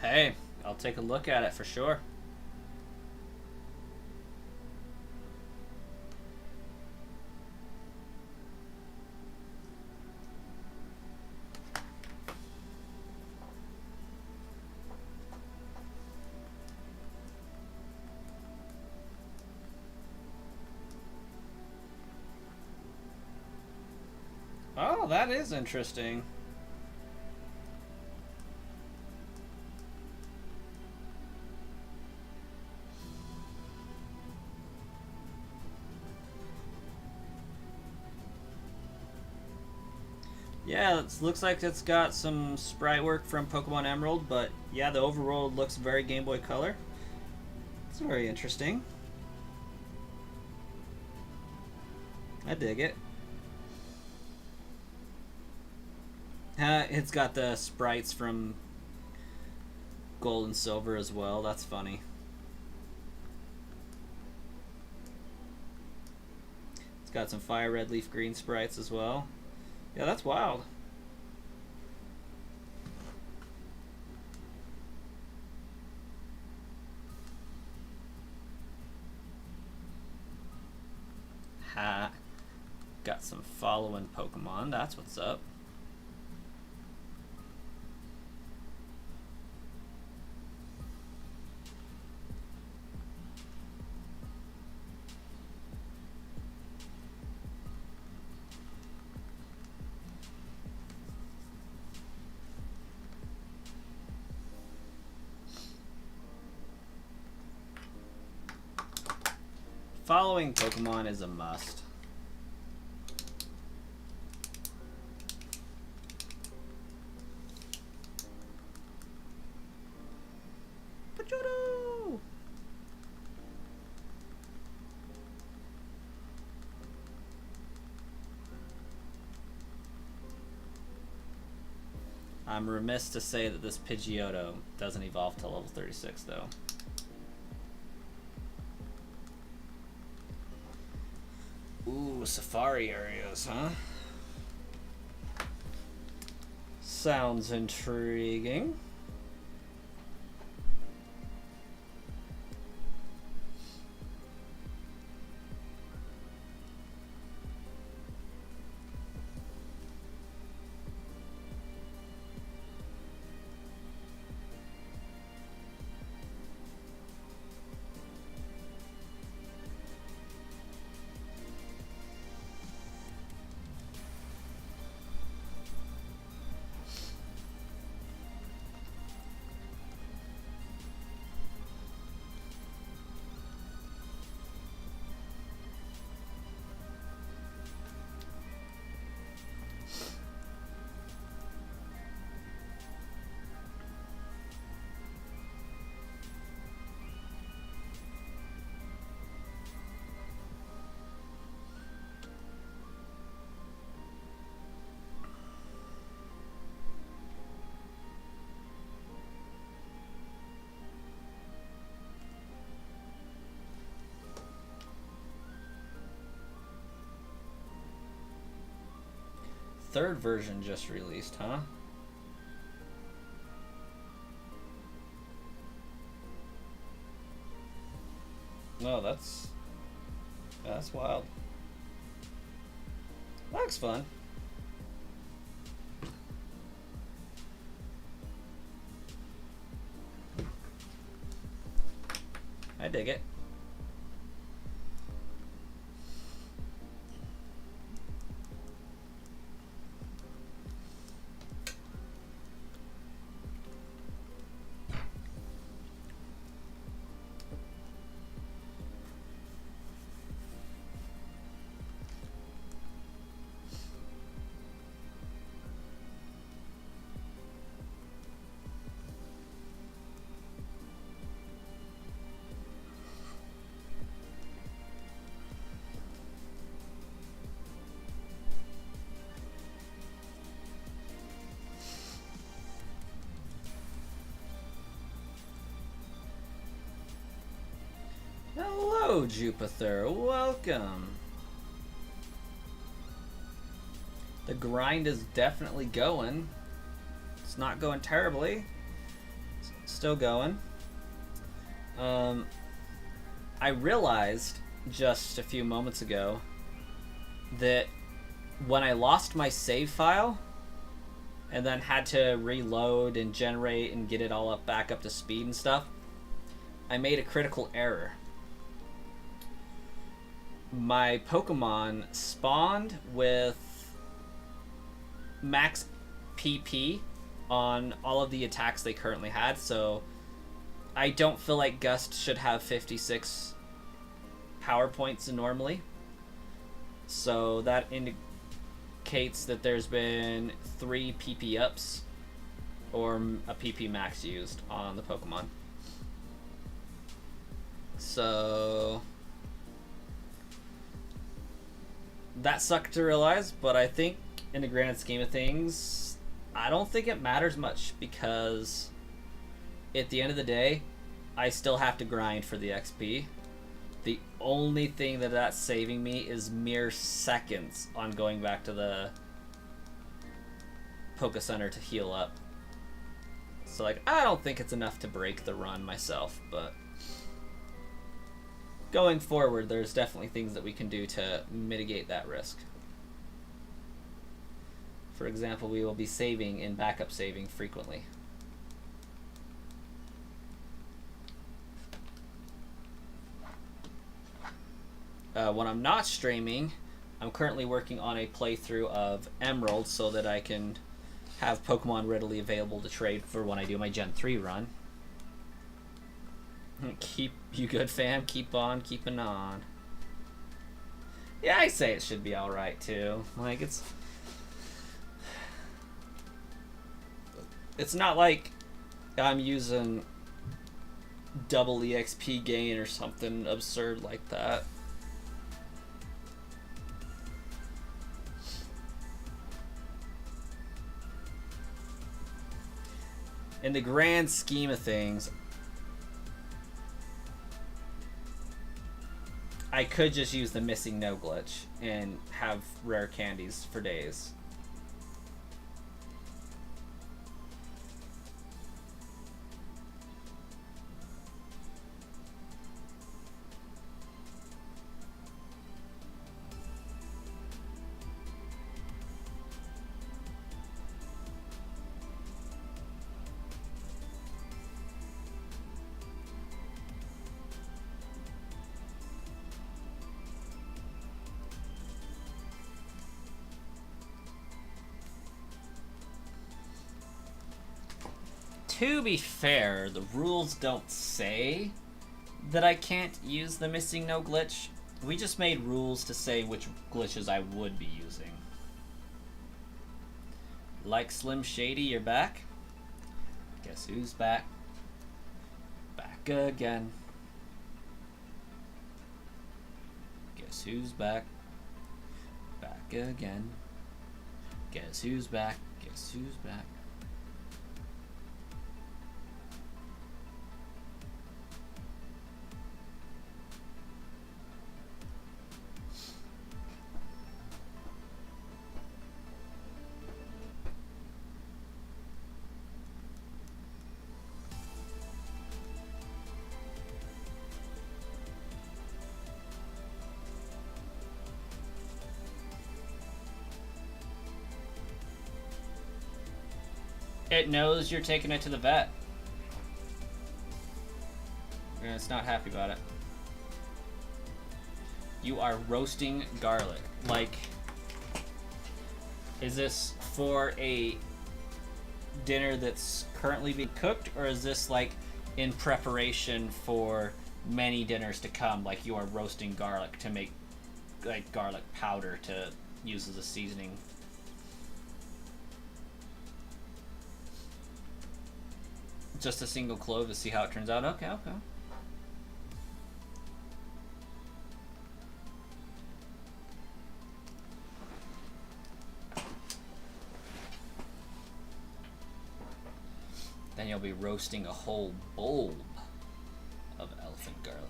Hey, I'll take a look at it for sure. Oh, that is interesting. Yeah, it looks like it's got some sprite work from Pokemon Emerald, but yeah, the overworld looks very Game Boy Color. It's very interesting. I dig it. It's got the sprites from Gold and Silver as well. That's funny. It's got some Fire Red, Leaf Green sprites as well. Yeah, that's wild. Ha. Got some following Pokemon. That's what's up. Following Pokemon is a must. Pachodo! I'm remiss to say that this Pidgeotto doesn't evolve to level 36 though. Ooh, safari areas, huh? Sounds intriguing. Third version just released, huh? No, that's wild. Looks fun. I dig it. Hello, Jupiter. Welcome. The grind is definitely going. It's not going terribly. Still going. I realized just a few moments ago that when I lost my save file and then had to reload and generate and get it all back up to speed and stuff, I made a critical error. My Pokemon spawned with max PP on all of the attacks they currently had, so I don't feel like Gust should have 56 power points normally. So that indicates that there's been 3 PP ups or a PP max used on the Pokemon. So that sucked to realize, but I think in the grand scheme of things, I don't think it matters much, because at the end of the day, I still have to grind for the XP. The only thing that's saving me is mere seconds on going back to the Poke Center to heal up. So, like, I don't think it's enough to break the run myself, but going forward, there's definitely things that we can do to mitigate that risk. For example, we will be saving and backup saving frequently. When I'm not streaming, I'm currently working on a playthrough of Emerald so that I can have Pokemon readily available to trade for when I do my Gen 3 run. Keep you good, fam. Keep on keeping on. Yeah, I say it should be alright too. Like, it's not like I'm using double EXP gain or something absurd like that. In the grand scheme of things, I could just use the missing no glitch and have rare candies for days. To be fair, the rules don't say that I can't use the missing no glitch. We just made rules to say which glitches I would be using. Like Slim Shady, you're back? Guess who's back? Back again. Guess who's back? Back again. Guess who's back? Guess who's back? It knows you're taking it to the vet. And it's not happy about it. You are roasting garlic. Like, is this for a dinner that's currently being cooked, or is this like in preparation for many dinners to come? Like, you are roasting garlic to make like garlic powder to use as a seasoning. Just a single clove to see how it turns out. Okay, okay. Then you'll be roasting a whole bulb of elephant garlic.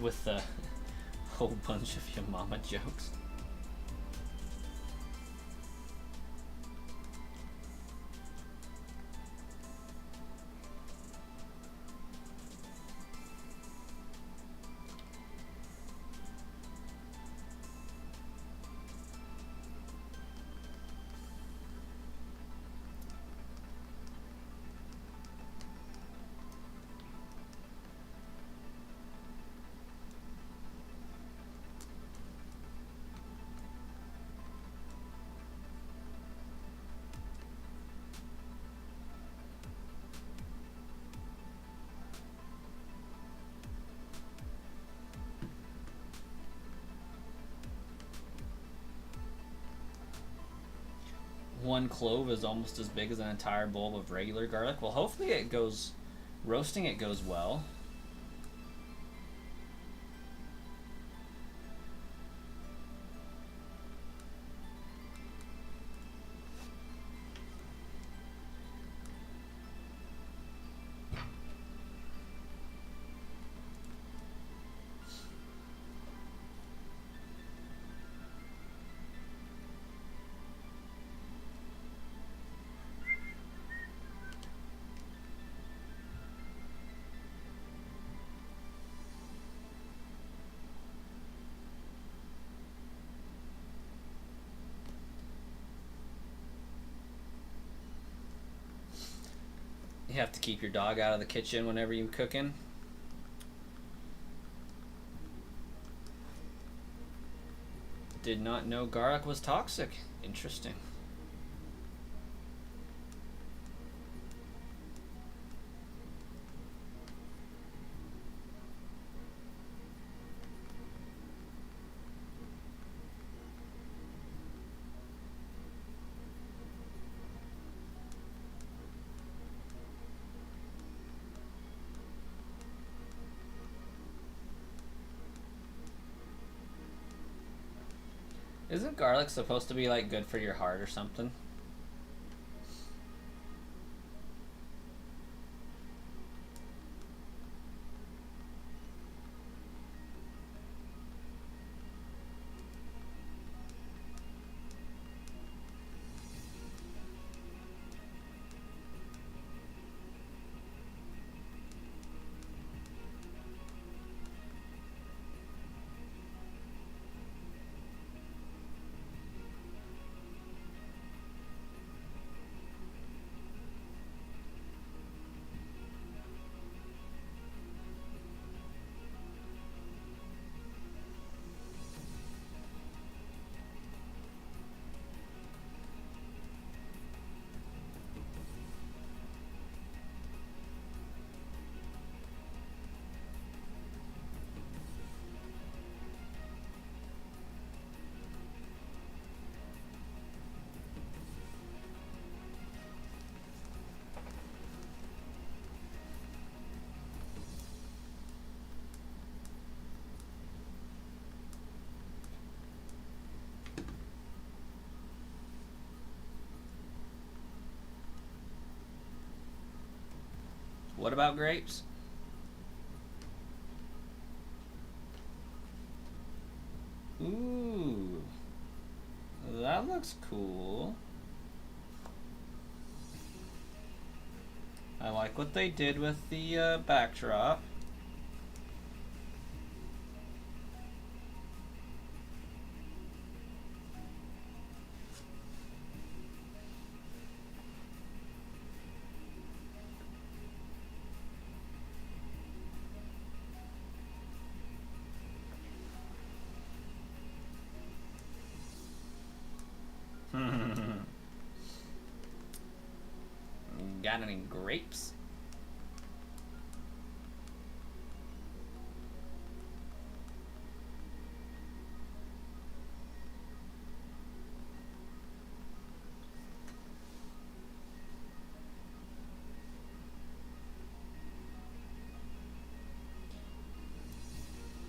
with a whole bunch of your mama jokes. One clove is almost as big as an entire bowl of regular garlic. Well, hopefully it goes, roasting it goes well. You have to keep your dog out of the kitchen whenever you're cooking. Did not know garlic was toxic. Interesting. Isn't garlic supposed to be like good for your heart or something? What about grapes? Ooh, that looks cool. I like what they did with the backdrop. Got any grapes?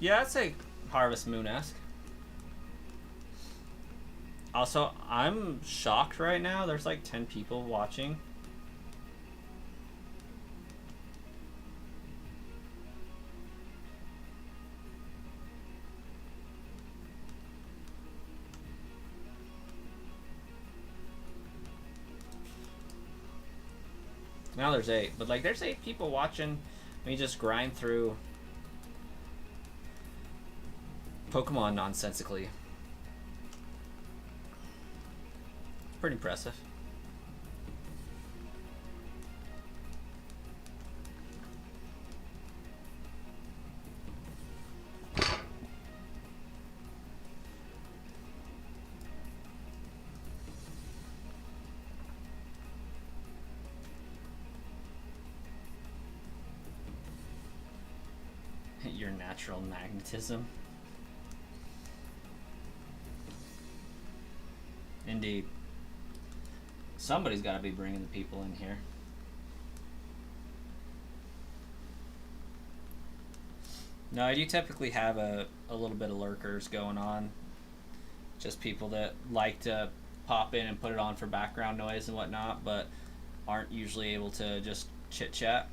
Yeah, I'd say Harvest Moon-esque. Also, I'm shocked right now. There's like 10 people watching. Now there's 8, but like there's 8 people watching me just grind through Pokemon nonsensically. Pretty impressive. Your natural magnetism. Indeed. Somebody's got to be bringing the people in here. No, I do typically have a little bit of lurkers going on. Just people that like to pop in and put it on for background noise and whatnot, but aren't usually able to just chit-chat.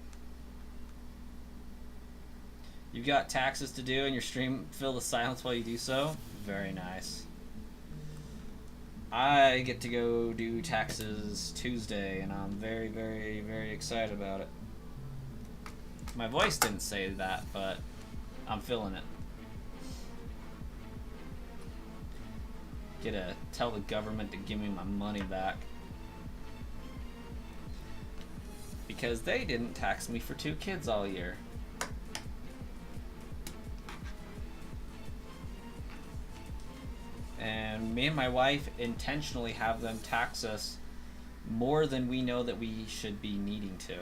You've got taxes to do and your stream filled with silence while you do so? Very nice. I get to go do taxes Tuesday, and I'm very, very, very excited about it. My voice didn't say that, but I'm feeling it. Get to tell the government to give me my money back. Because they didn't tax me for 2 kids all year. And me and my wife intentionally have them tax us more than we know that we should be needing to.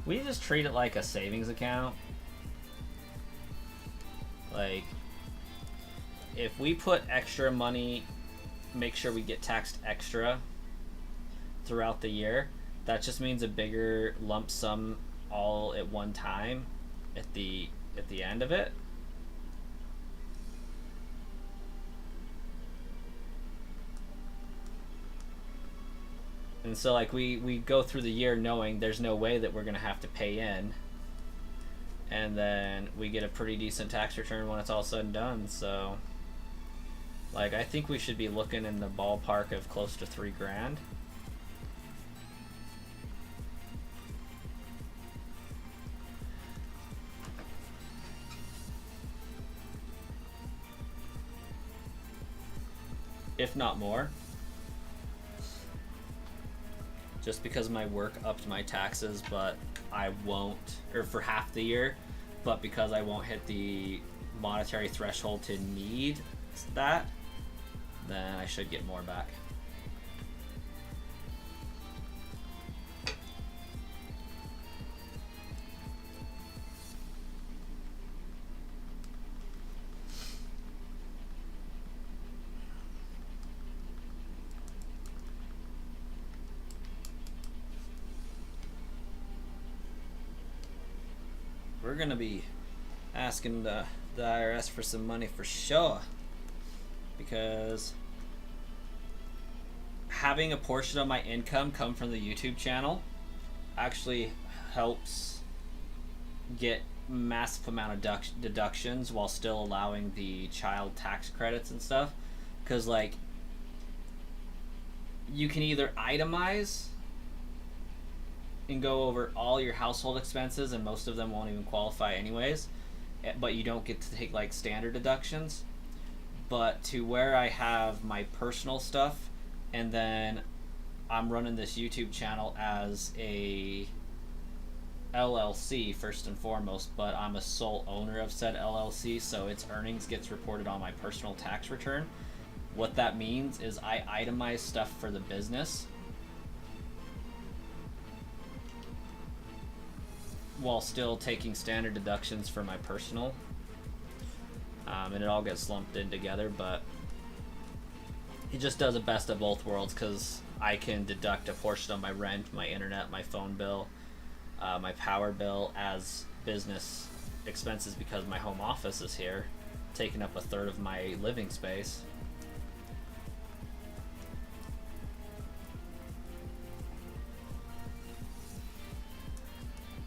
We just treat it like a savings account. Like, if we put extra money, make sure we get taxed extra throughout the year, that just means a bigger lump sum all at one time at the end of it. And so like we go through the year knowing there's no way that we're gonna have to pay in, and then we get a pretty decent tax return when it's all said and done. So like, I think we should be looking in the ballpark of close to $3,000. If not more. Just because my work upped my taxes, but I won't, or for half the year, but because I won't hit the monetary threshold to need that, then I should get more back. We're gonna be asking the IRS for some money for sure, because having a portion of my income come from the YouTube channel actually helps get massive amount of deductions while still allowing the child tax credits and stuff. Because like, you can either itemize and go over all your household expenses, and most of them won't even qualify anyways, but you don't get to take like standard deductions. But to where I have my personal stuff, and then I'm running this YouTube channel as a LLC first and foremost, but I'm a sole owner of said LLC, so its earnings gets reported on my personal tax return. What that means is I itemize stuff for the business while still taking standard deductions for my personal, and it all gets lumped in together. But it just does a best of both worlds, because I can deduct a portion of my rent, my internet, my phone bill, my power bill as business expenses, because my home office is here, taking up a third of my living space.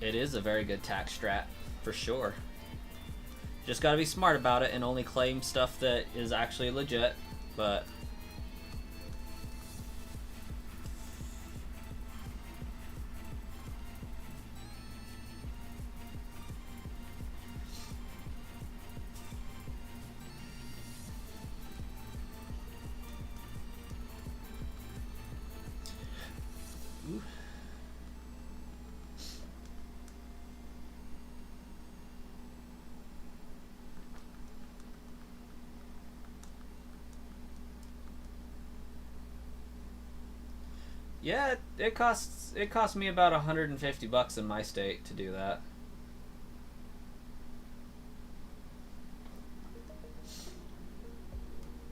It is a very good tax strat, for sure. Just gotta be smart about it and only claim stuff that is actually legit, but... Ooh. Yeah, it costs me about $150 in my state to do that.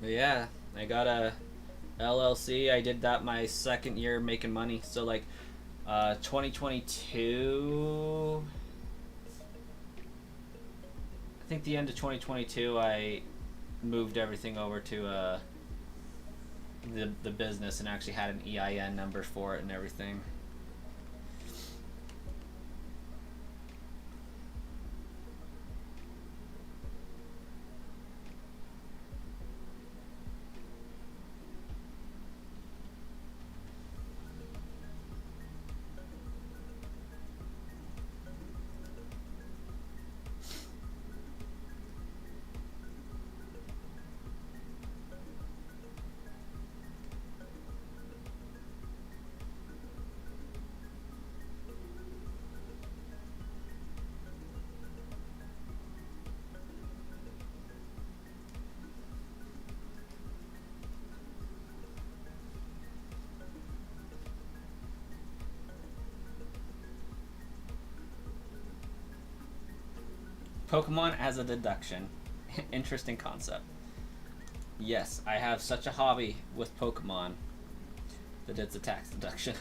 But yeah, I got a LLC. I did that my second year making money. So like 2022, I think the end of 2022 I moved everything over to the business and actually had an EIN number for it and everything. Pokemon as a deduction. Interesting concept. Yes, I have such a hobby with Pokemon that it's a tax deduction.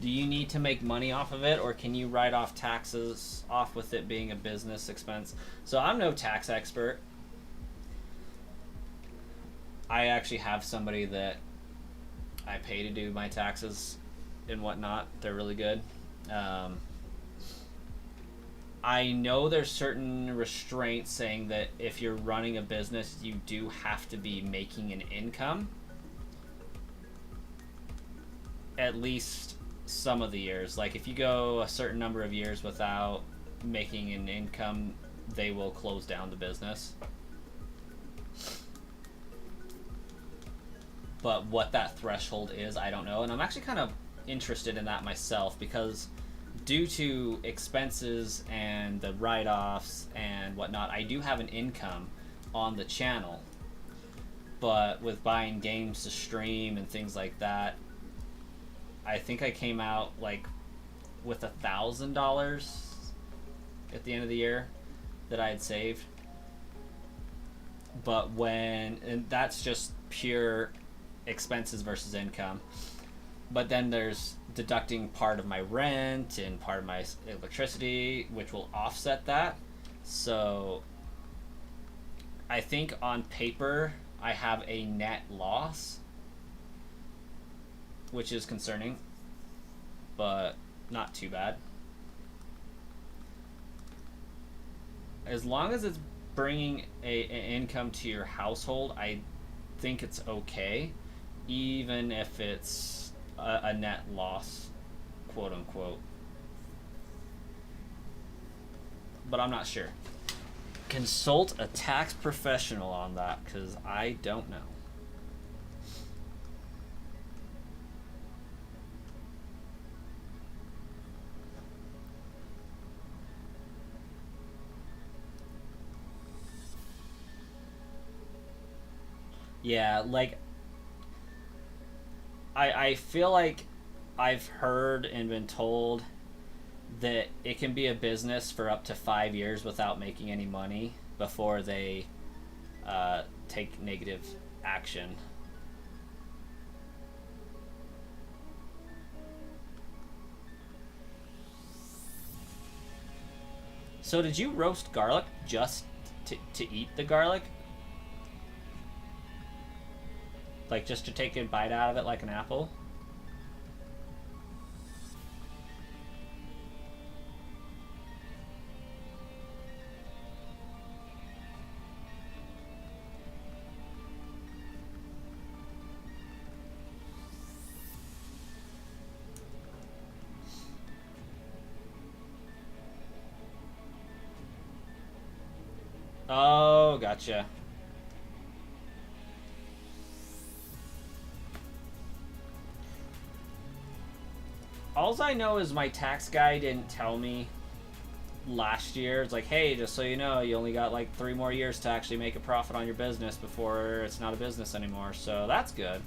Do you need to make money off of it, or can you write off taxes off with it being a business expense? So I'm no tax expert. I actually have somebody that I pay to do my taxes and whatnot. They're really good. I know there's certain restraints saying that if you're running a business, you do have to be making an income. At least some of the years. Like if you go a certain number of years without making an income, they will close down the business. But what that threshold is, I don't know. And I'm actually kind of interested in that myself because due to expenses and the write-offs and whatnot, I do have an income on the channel. But with buying games to stream and things like that, I think I came out like with $1,000 at the end of the year that I had saved. But and that's just pure expenses versus income. But then there's deducting part of my rent and part of my electricity, which will offset that. So I think on paper I have a net loss, which is concerning, but not too bad. As long as it's bringing an income to your household, I think it's okay, even if it's a net loss, quote unquote. But I'm not sure. Consult a tax professional on that, because I don't know. Yeah, like I feel like I've heard and been told that it can be a business for up to 5 years without making any money before they take negative action. So did you roast garlic just to eat the garlic? Like, just to take a bite out of it like an apple? Oh, gotcha. Alls I know is my tax guy didn't tell me last year. It's like, hey, just so you know, you only got like 3 more years to actually make a profit on your business before it's not a business anymore. So that's good.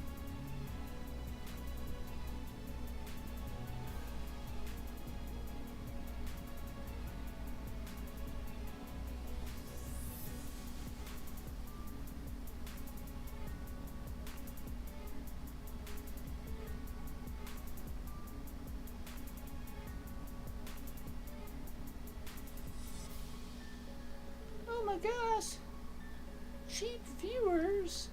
Oh my gosh. Cheap viewers.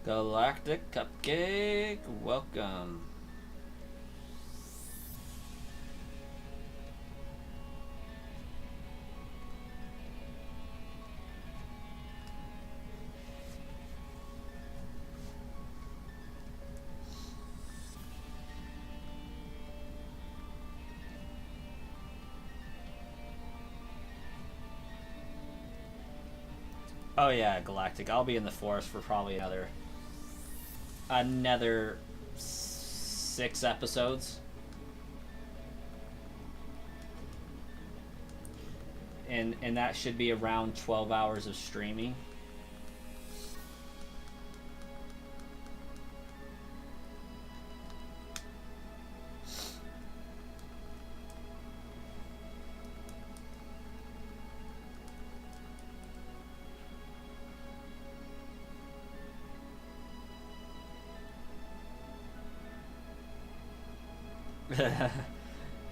Galactic Cupcake, welcome. Oh yeah, Galactic. I'll be in the forest for probably another 6 episodes. And that should be around 12 hours of streaming.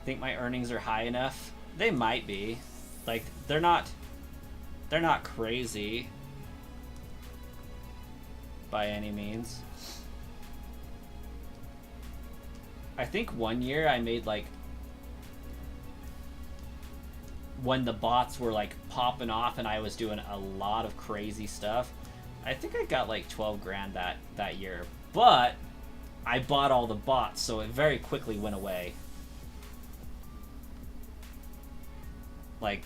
Think my earnings are high enough? They might be. Like, they're not crazy by any means. I think one year I made like, when the bots were like popping off and I was doing a lot of crazy stuff, I think I got like 12 grand that year. But I bought all the bots, so it very quickly went away. Like,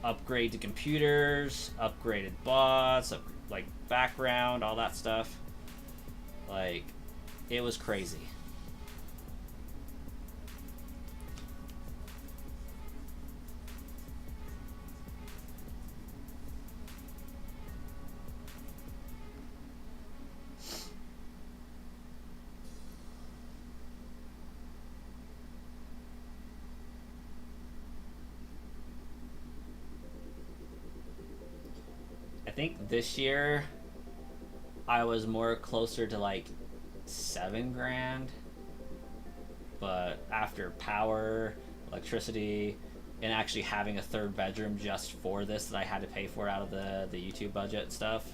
upgrade to computers, upgraded bots, like background, all that stuff. Like, it was crazy. I think this year I was more closer to like 7 grand, but after power, electricity, and actually having a 3rd bedroom just for this that I had to pay for out of the YouTube budget stuff,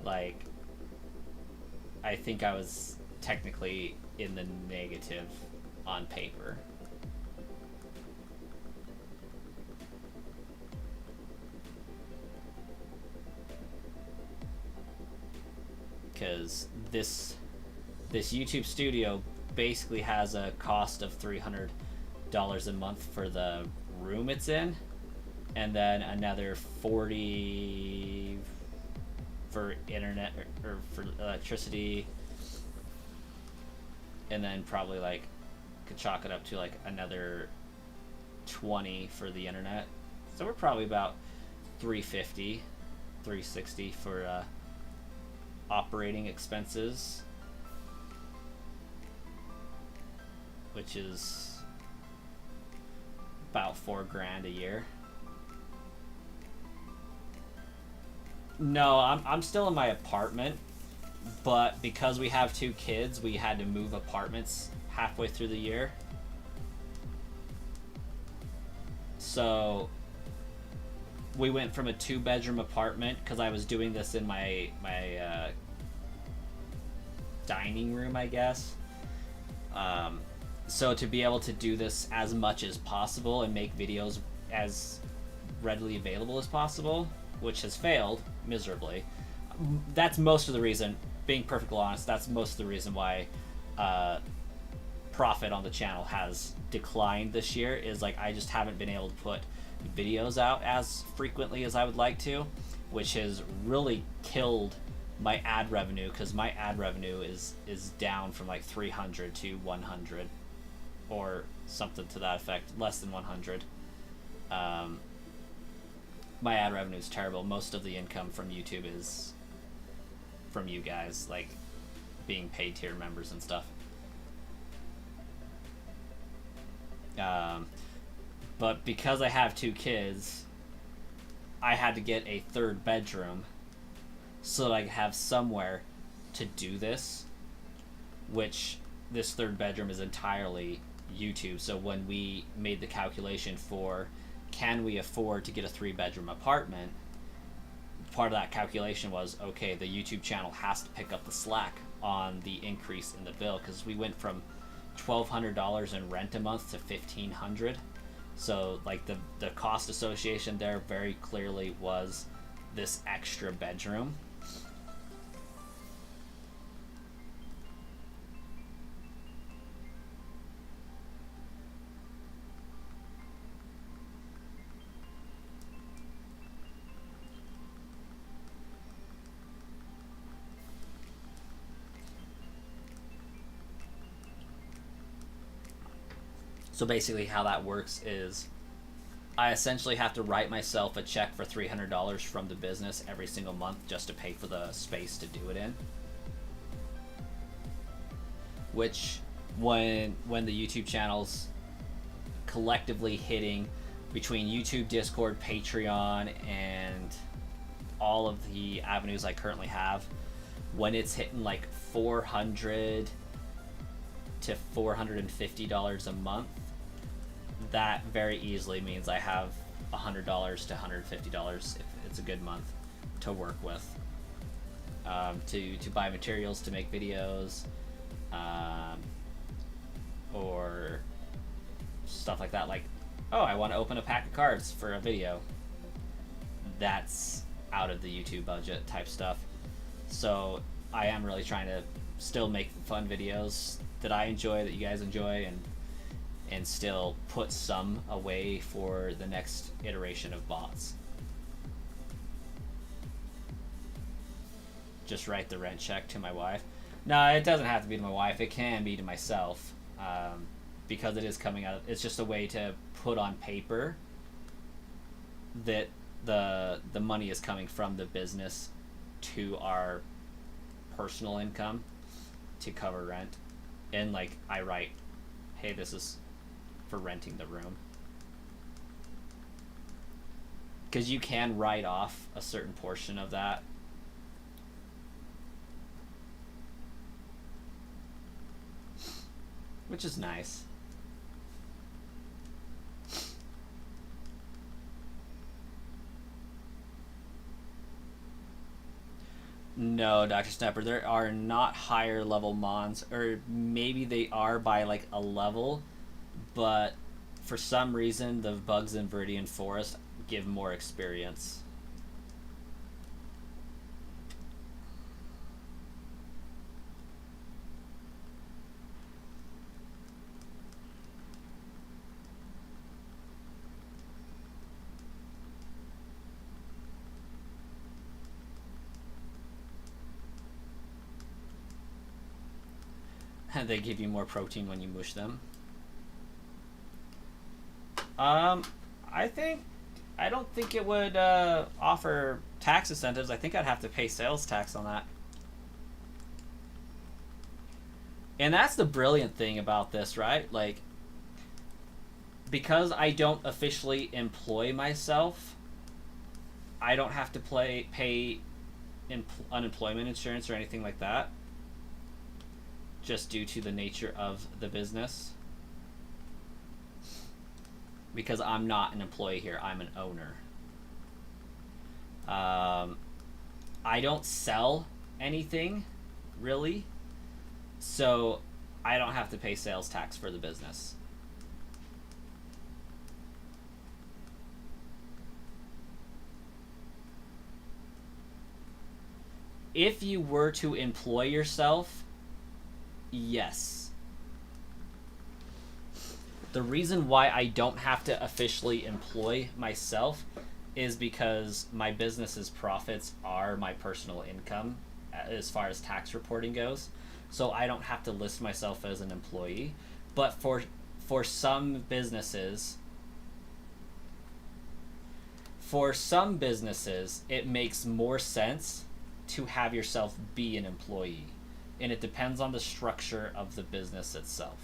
like, I think I was technically in the negative on paper. Because this YouTube studio basically has a cost of $300 a month for the room it's in, and then another 40 for internet or for electricity, and then probably like could chalk it up to like another 20 for the internet. So we're probably about 350, 360 for operating expenses, which is about 4 grand a year. No, I'm still in my apartment, But because we have 2 kids, we had to move apartments halfway through the year. So we went from a 2-bedroom apartment, because I was doing this in my dining room, I guess. So to be able to do this as much as possible and make videos as readily available as possible, which has failed miserably. That's most of the reason, being perfectly honest, that's most of the reason why profit on the channel has declined this year, is like I just haven't been able to put videos out as frequently as I would like to, which has really killed my ad revenue, because my ad revenue is down from like 300 to 100 or something to that effect, less than 100. My ad revenue is terrible. Most of the income from YouTube is from you guys, like being paid tier members and stuff. But because I have 2 kids, I had to get a 3rd bedroom so that I could have somewhere to do this, which this 3rd bedroom is entirely YouTube. So when we made the calculation for can we afford to get a 3-bedroom apartment, part of that calculation was, okay, the YouTube channel has to pick up the slack on the increase in the bill, because we went from $1,200 in rent a month to $1,500. So like the cost association there very clearly was this extra bedroom. So basically how that works is I essentially have to write myself a check for $300 from the business every single month just to pay for the space to do it in. Which, when the YouTube channel's collectively hitting between YouTube, Discord, Patreon, and all of the avenues I currently have, when it's hitting like $400 to $450 a month, that very easily means I have $100 to $150 if it's a good month to work with, to buy materials to make videos, or stuff like that. Like, oh, I want to open a pack of cards for a video. That's out of the YouTube budget type stuff. So I am really trying to still make fun videos that I enjoy, that you guys enjoy, and still put some away for the next iteration of bots. Just write the rent check to my wife. No, it doesn't have to be to my wife. It can be to myself, because it is coming out. It's just a way to put on paper that the money is coming from the business to our personal income to cover rent. And like I write, hey, this is for renting the room, because you can write off a certain portion of that. Which is nice. No, Dr. Snapper, there are not higher level mons, or maybe they are by like a level, but for some reason the bugs in Viridian Forest give more experience. And they give you more protein when you mush them. I don't think it would offer tax incentives. I think I'd have to pay sales tax on that. And that's the brilliant thing about this, right? Like, because I don't officially employ myself, I don't have to pay unemployment insurance or anything like that, just due to the nature of the business. Because I'm not an employee here, I'm an owner. I don't sell anything, really, so I don't have to pay sales tax for the business. If you were to employ yourself, yes. The reason why I don't have to officially employ myself is because my business's profits are my personal income as far as tax reporting goes. So I don't have to list myself as an employee. But for some businesses, it makes more sense to have yourself be an employee. And it depends on the structure of the business itself.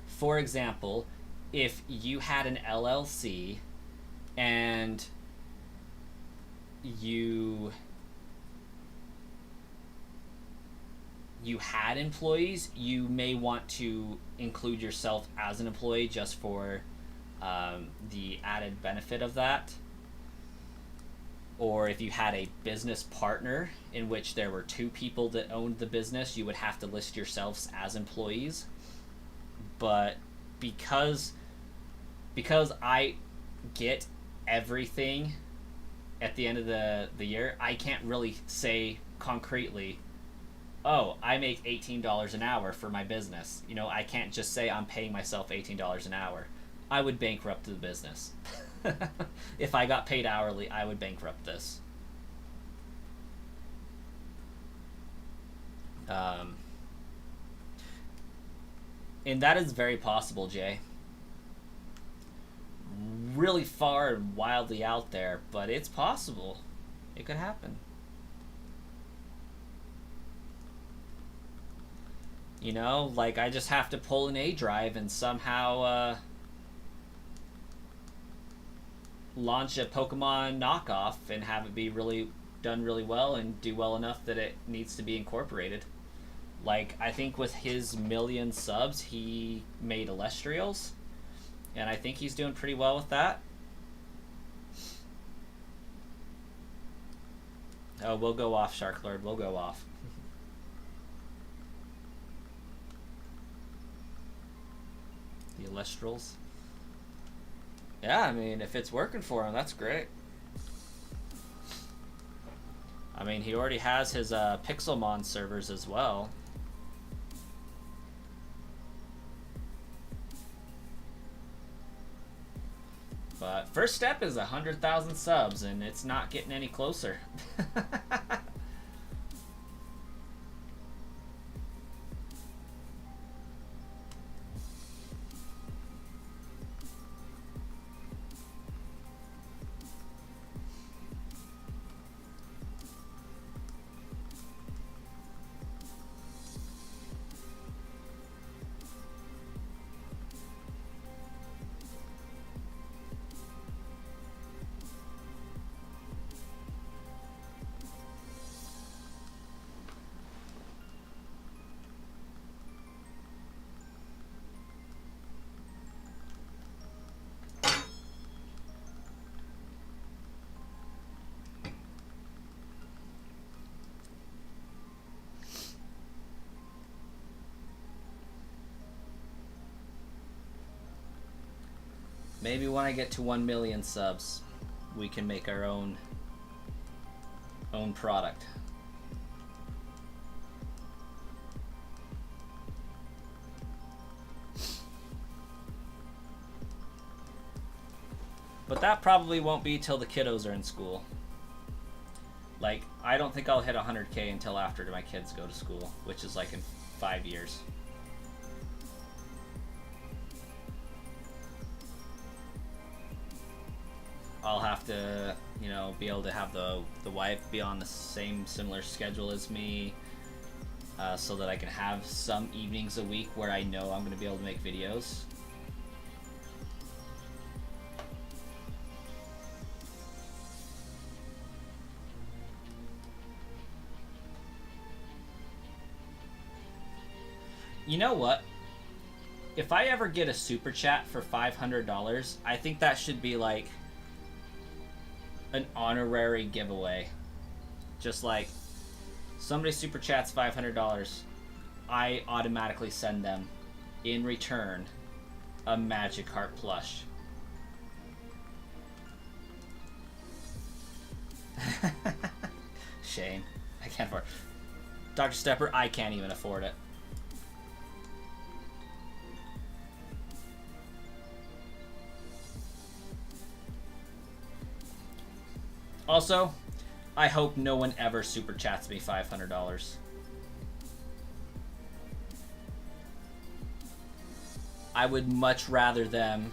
For example, if you had an LLC and you had employees, you may want to include yourself as an employee just for the added benefit of that. Or if you had a business partner in which there were two people that owned the business, you would have to list yourselves as employees. But because I get everything at the end of the year, I can't really say concretely, oh, I make $18 an hour for my business. You know, I can't just say I'm paying myself $18 an hour. I would bankrupt the business. If I got paid hourly, I would bankrupt this. And that is very possible, Jay. Really far and wildly out there, but it's possible. It could happen. You know, like I just have to pull an A drive and somehow launch a Pokemon knockoff and have it be done really well and do well enough that it needs to be incorporated. Like, I think with his 1,000,000 subs, he made Elestrials, and I think he's doing pretty well with that. Oh, we'll go off, Sharklord. We'll go off. The Elestrals. Yeah, I mean, if it's working for him, that's great. I mean, he already has his Pixelmon servers as well. But first step is 100,000 subs, and it's not getting any closer. Maybe when I get to 1,000,000 subs, we can make our own product. But that probably won't be till the kiddos are in school. Like, I don't think I'll hit 100K until after my kids go to school, which is like in 5 years. I'll have to, you know, be able to have the wife be on the same similar schedule as me, so that I can have some evenings a week where I know I'm going to be able to make videos. You know what? If I ever get a super chat for $500, I think that should be like an honorary giveaway. Just like somebody super chats $500, I automatically send them in return a Magic Heart plush. Shame. I can't afford it. Dr. Stepper, I can't even afford it. Also, I hope no one ever super chats me $500. I would much rather them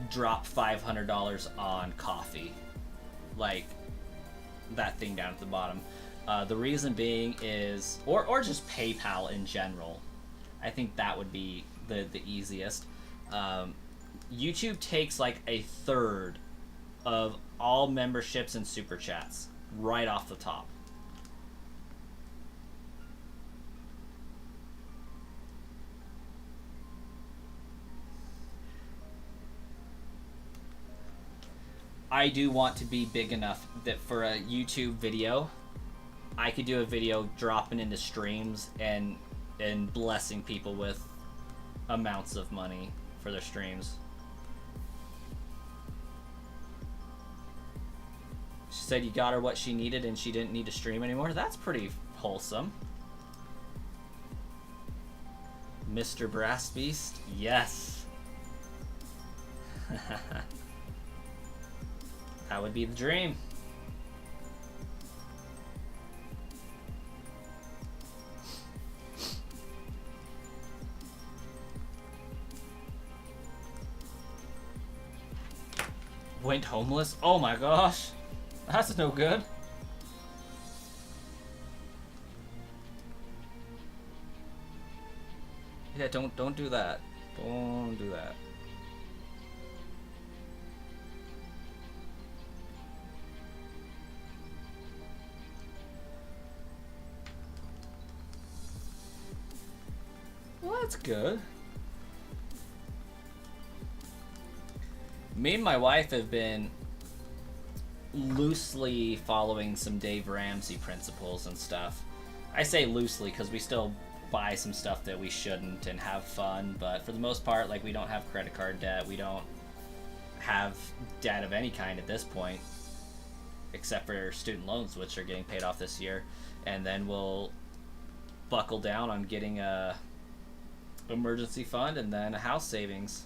drop $500 on Kofi, like that thing down at the bottom. The reason being is, or just PayPal in general. I think that would be the easiest. YouTube takes like a third of all memberships and super chats right off the top. I do want to be big enough that for a YouTube video, I could do a video dropping into streams and blessing people with amounts of money for their streams. She said you got her what she needed and she didn't need to stream anymore. That's pretty wholesome. Mr. Brass Beast? Yes. That would be the dream. Went homeless? Oh my gosh. That's no good. Yeah, don't do that. Don't do that. Well, that's good. Me and my wife have been loosely following some Dave Ramsey principles and stuff. I say loosely because we still buy some stuff that we shouldn't and have fun, but for the most part, like, we don't have credit card debt, we don't have debt of any kind at this point, except for student loans, which are getting paid off this year, and then we'll buckle down on getting a emergency fund and then a house savings.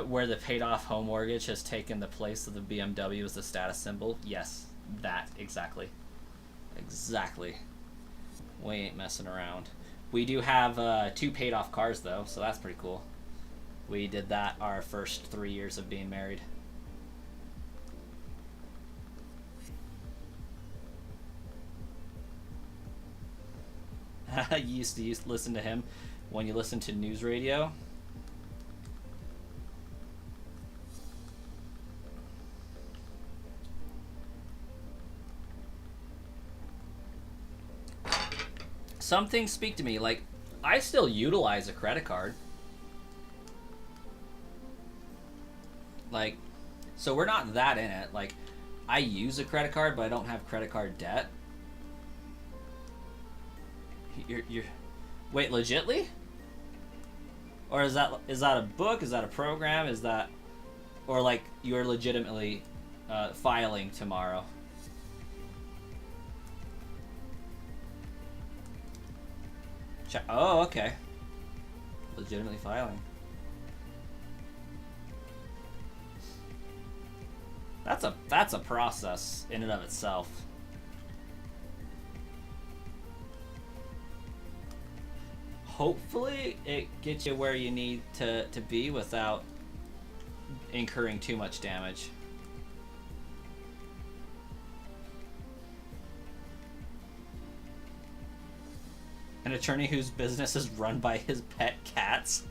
Where the paid off home mortgage has taken the place of the BMW as the status symbol. Yes, that, exactly. Exactly. We ain't messing around. We do have 2 paid off cars though, so that's pretty cool. We did that our first 3 years of being married. You used to listen to him when you listened to news radio. Some things speak to me, like, I still utilize a credit card. Like, so we're not that in it. Like, I use a credit card, but I don't have credit card debt. You're wait, legitly? Or is that a book? Is that a program? Is that, or like you're legitimately filing tomorrow? Oh, okay. Legitimately filing. That's a process in and of itself. hopefully it gets you where you need to be without incurring too much damage. An attorney whose business is run by his pet cats.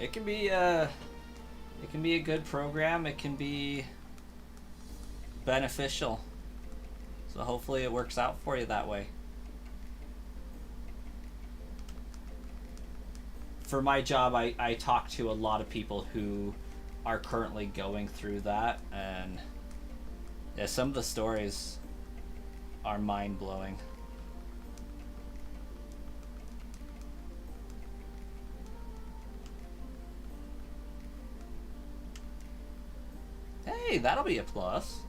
It can be a good program. It can be beneficial. So hopefully it works out for you that way. For my job, I talk to a lot of people who are currently going through that, and yeah, some of the stories are mind-blowing. Hey, that'll be a plus.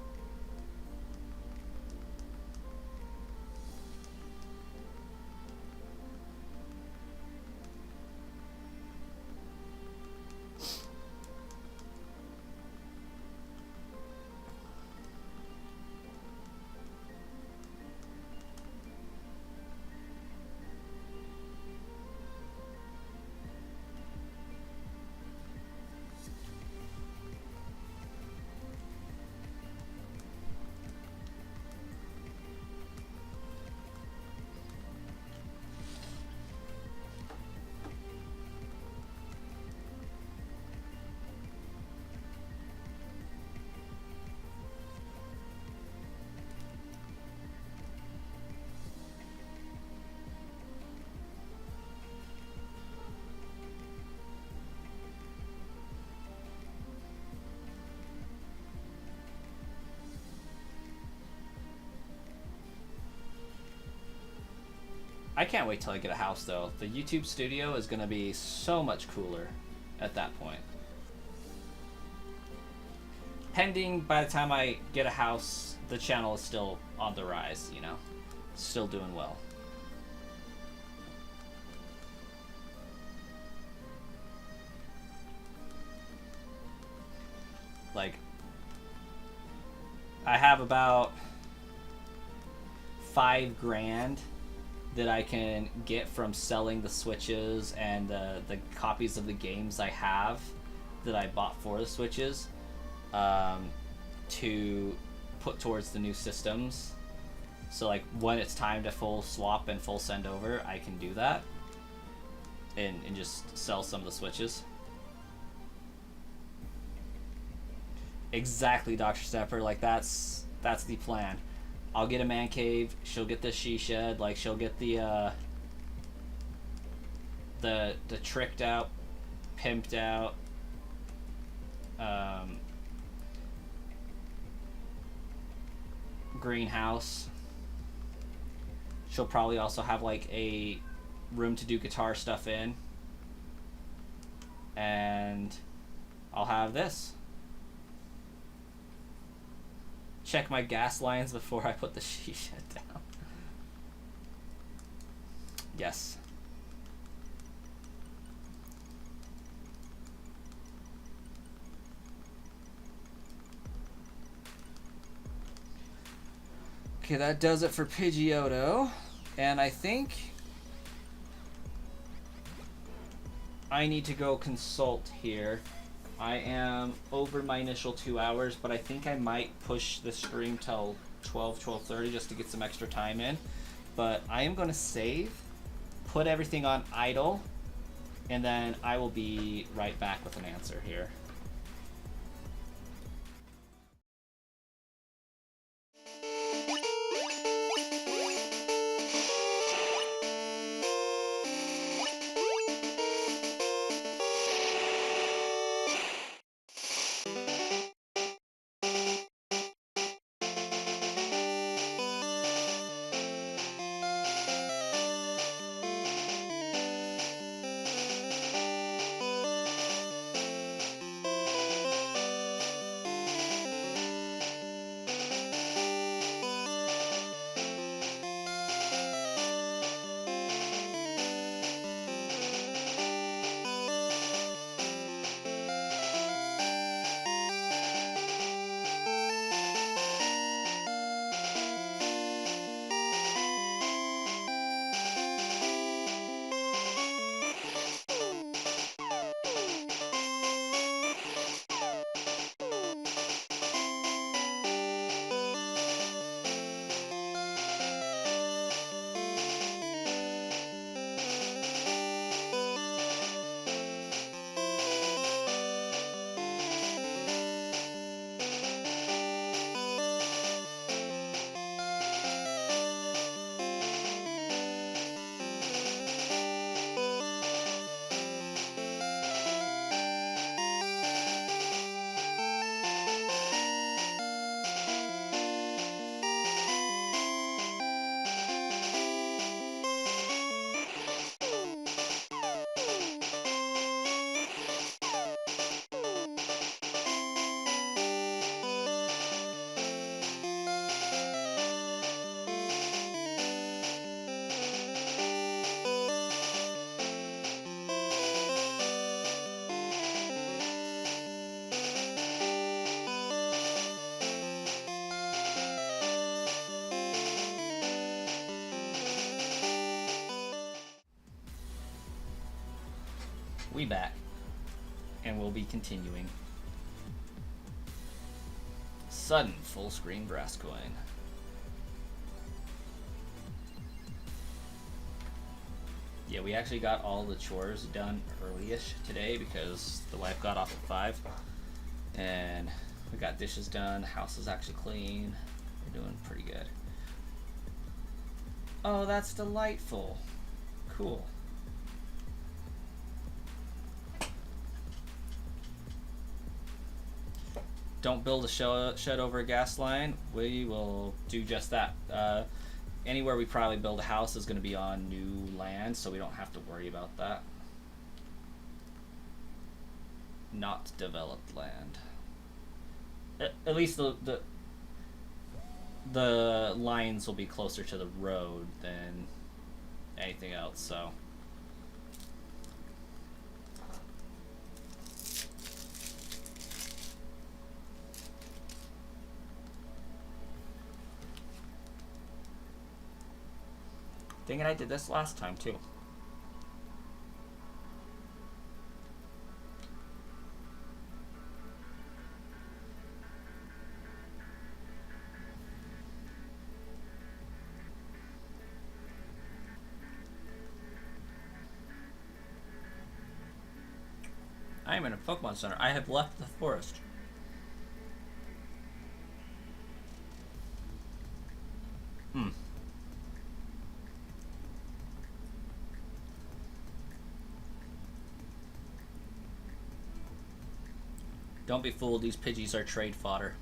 I can't wait till I get a house, though. The YouTube studio is going to be so much cooler at that point. Pending, by the time I get a house, the channel is still on the rise, you know? Still doing well. Like, I have about $5,000 that I can get from selling the Switches and the copies of the games I have that I bought for the Switches to put towards the new systems. So like when it's time to full swap and full send over, I can do that and just sell some of the Switches. Exactly, Dr. Stepper, like that's the plan. I'll get a man cave, she'll get the she shed, like she'll get the tricked out, pimped out, greenhouse. She'll probably also have like a room to do guitar stuff in. And I'll have this. Check my gas lines before I put the she shed down. Yes. Okay, that does it for Pidgeotto. And I think I need to go consult here. I am over my initial 2 hours, but I think I might push the stream till 12:30 just to get some extra time in. But I am going to save, put everything on idle, and then I will be right back with an answer here. we back. And we'll be continuing. Sudden full screen brass coin. Yeah, we actually got all the chores done early-ish today because the wife got off at 5. And we got dishes done, the house is actually clean. We're doing pretty good. Oh, that's delightful. Cool. Don't build a shed over a gas line. We will do just that. Anywhere we probably build a house is going to be on new land, so we don't have to worry about that. Not developed land. At least the lines will be closer to the road than anything else, so. Dang it, I did this last time too. I am in a Pokemon Center. I have left the forest. Don't be fooled, these Pidgeys are trade fodder.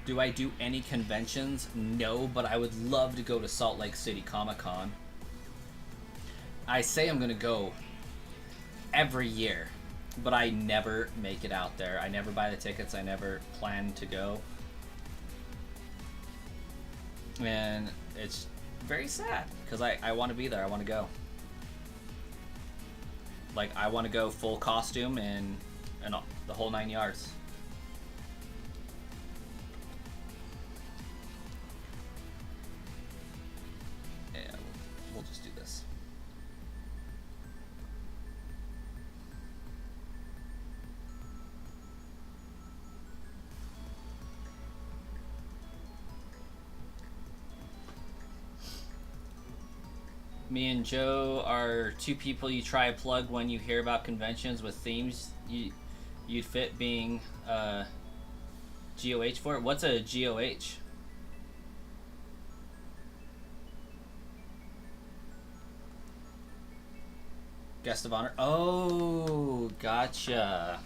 Do I do any conventions? No, but I would love to go to Salt Lake City Comic-Con. I say I'm gonna go every year, but I never make it out there. I never buy the tickets. I never plan to go. And it's very sad because I want to be there. I want to go. Like, I want to go full costume and the whole 9 yards. We'll just do this. Me and Joe are two people you try to plug when you hear about conventions with themes you'd fit being GOH for. What's a GOH? Guest of honor. Oh, gotcha.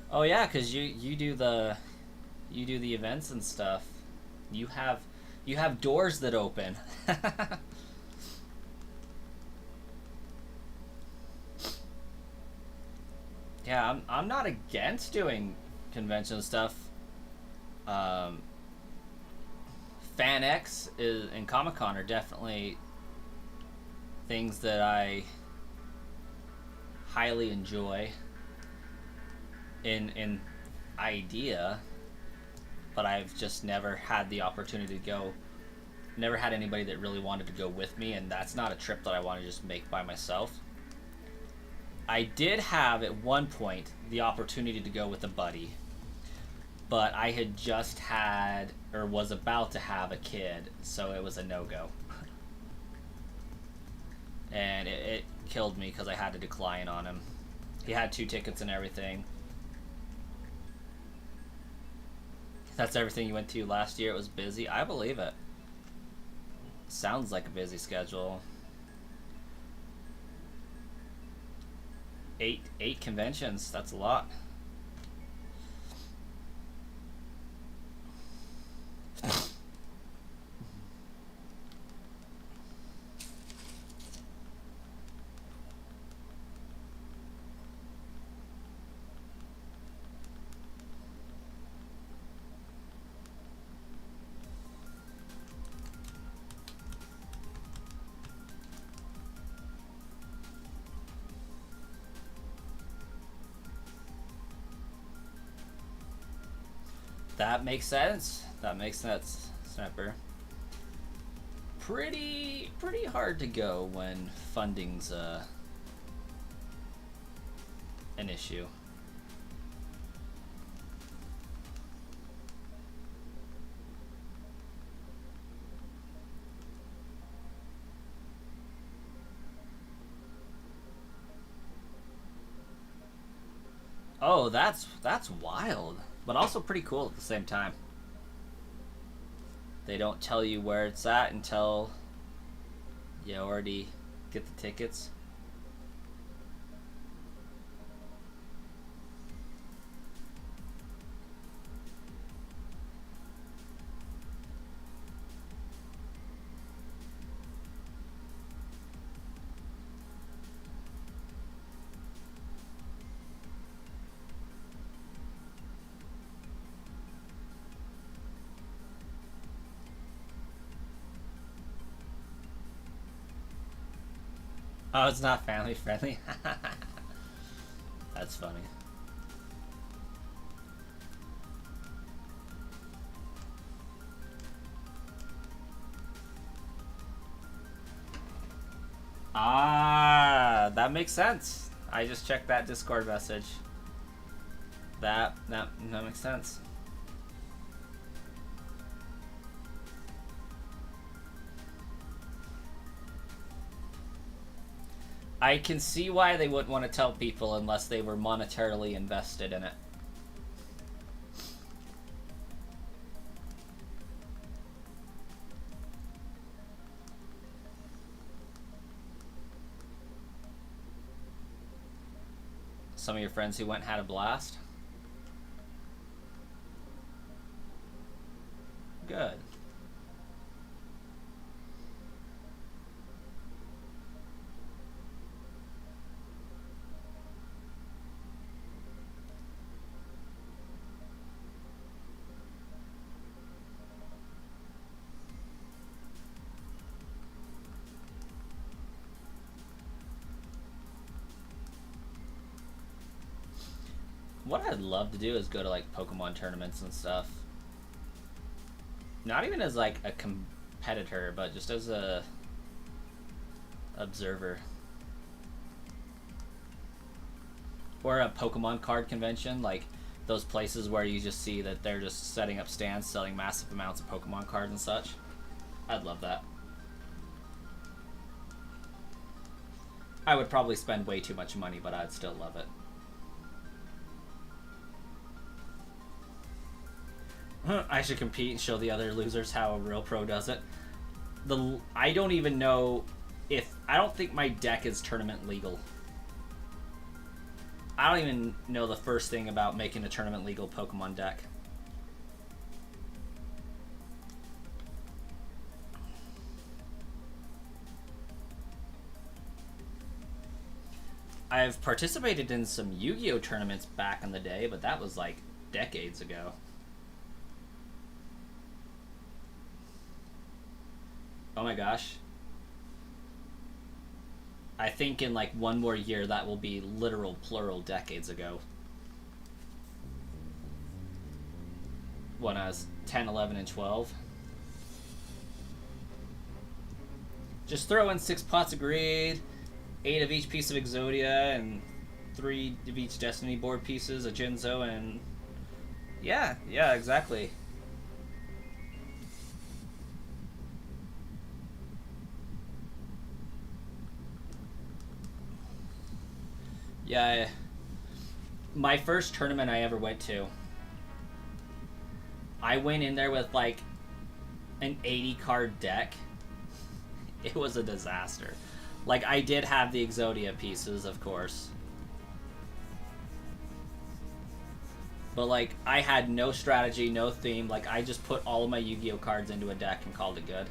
Oh yeah, because you do the events and stuff. You have doors that open. Yeah, I'm not against doing convention stuff. FanX and Comic-Con are definitely things that I highly enjoy in idea, but I've just never had the opportunity to go. Never had anybody that really wanted to go with me, and that's not a trip that I want to just make by myself. I did have at one point the opportunity to go with a buddy, but I had just had or was about to have a kid, so it was a no-go. And it killed me because I had to decline on him. He had 2 tickets and everything. That's everything you went to last year. It was busy. I believe it. Sounds like a busy schedule. Eight conventions. That's a lot. That makes sense. That makes sense, Snapper. Pretty hard to go when funding's an issue. Oh, that's wild, but also pretty cool at the same time. They don't tell you where it's at until you already get the tickets. Oh, it's not family friendly? That's funny. Ah, that makes sense. I just checked that Discord message. That makes sense. I can see why they wouldn't want to tell people unless they were monetarily invested in it. Some of your friends who went had a blast? Good. What I'd love to do is go to like Pokemon tournaments and stuff. Not even as like a competitor, but just as a observer. Or a Pokemon card convention, like those places where you just see that they're just setting up stands selling massive amounts of Pokemon cards and such. I'd love that. I would probably spend way too much money, but I'd still love it. I should compete and show the other losers how a real pro does it. I don't even know if... I don't think my deck is tournament legal. I don't even know the first thing about making a tournament legal Pokemon deck. I've participated in some Yu-Gi-Oh tournaments back in the day, but that was like decades ago. Oh my gosh. I think in like one more year that will be literal plural decades ago. When I was 10, 11, and 12. Just throw in 6 pots of greed, 8 of each piece of Exodia, and 3 of each Destiny board pieces, a Jinzo, and... Yeah, exactly. Yeah, my first tournament I ever went to, I went in there with like an 80 card deck It was a disaster. Like, I did have the Exodia pieces, of course. But, like, I had no strategy, no theme. Like, I just put all of my Yu-Gi-Oh cards into a deck and called it good.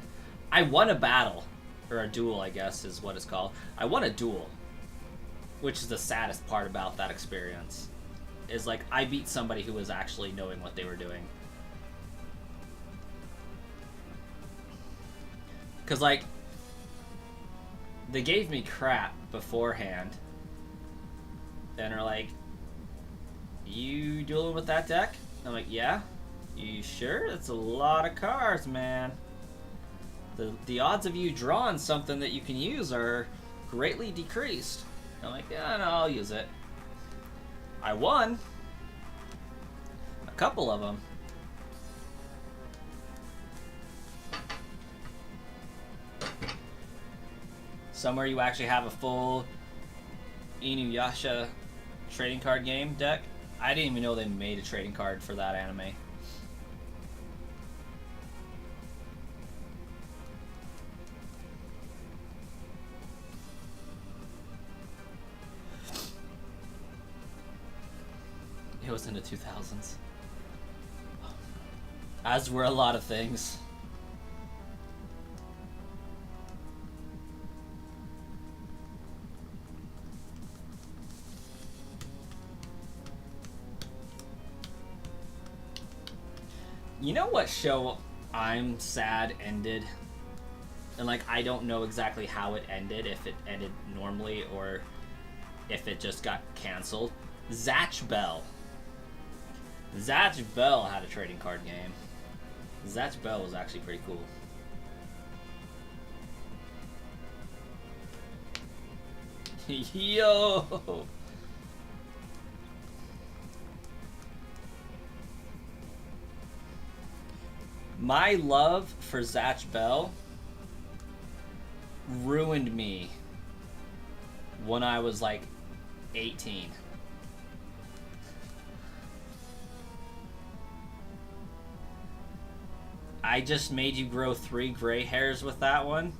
I won a battle. Or a duel, I guess, is what it's called. I won a duel. Which is the saddest part about that experience. Is, like, I beat somebody who was actually knowing what they were doing. Because, like, they gave me crap beforehand. And are like, you dueling with that deck? I'm like, yeah. You sure? That's a lot of cards, man. The odds of you drawing something that you can use are greatly decreased. I'm like, yeah, no, I'll use it. I won. A couple of them. Somewhere you actually have a full Inuyasha trading card game deck. I didn't even know they made a trading card for that anime. It was in the 2000s. As were a lot of things. You know what show I'm sad ended? And, like, I don't know exactly how it ended, if it ended normally or if it just got canceled. Zatch Bell. Zatch Bell had a trading card game. Zatch Bell was actually pretty cool. Yo! My love for Zatch Bell ruined me when I was like 18. I just made you grow 3 gray hairs with that one?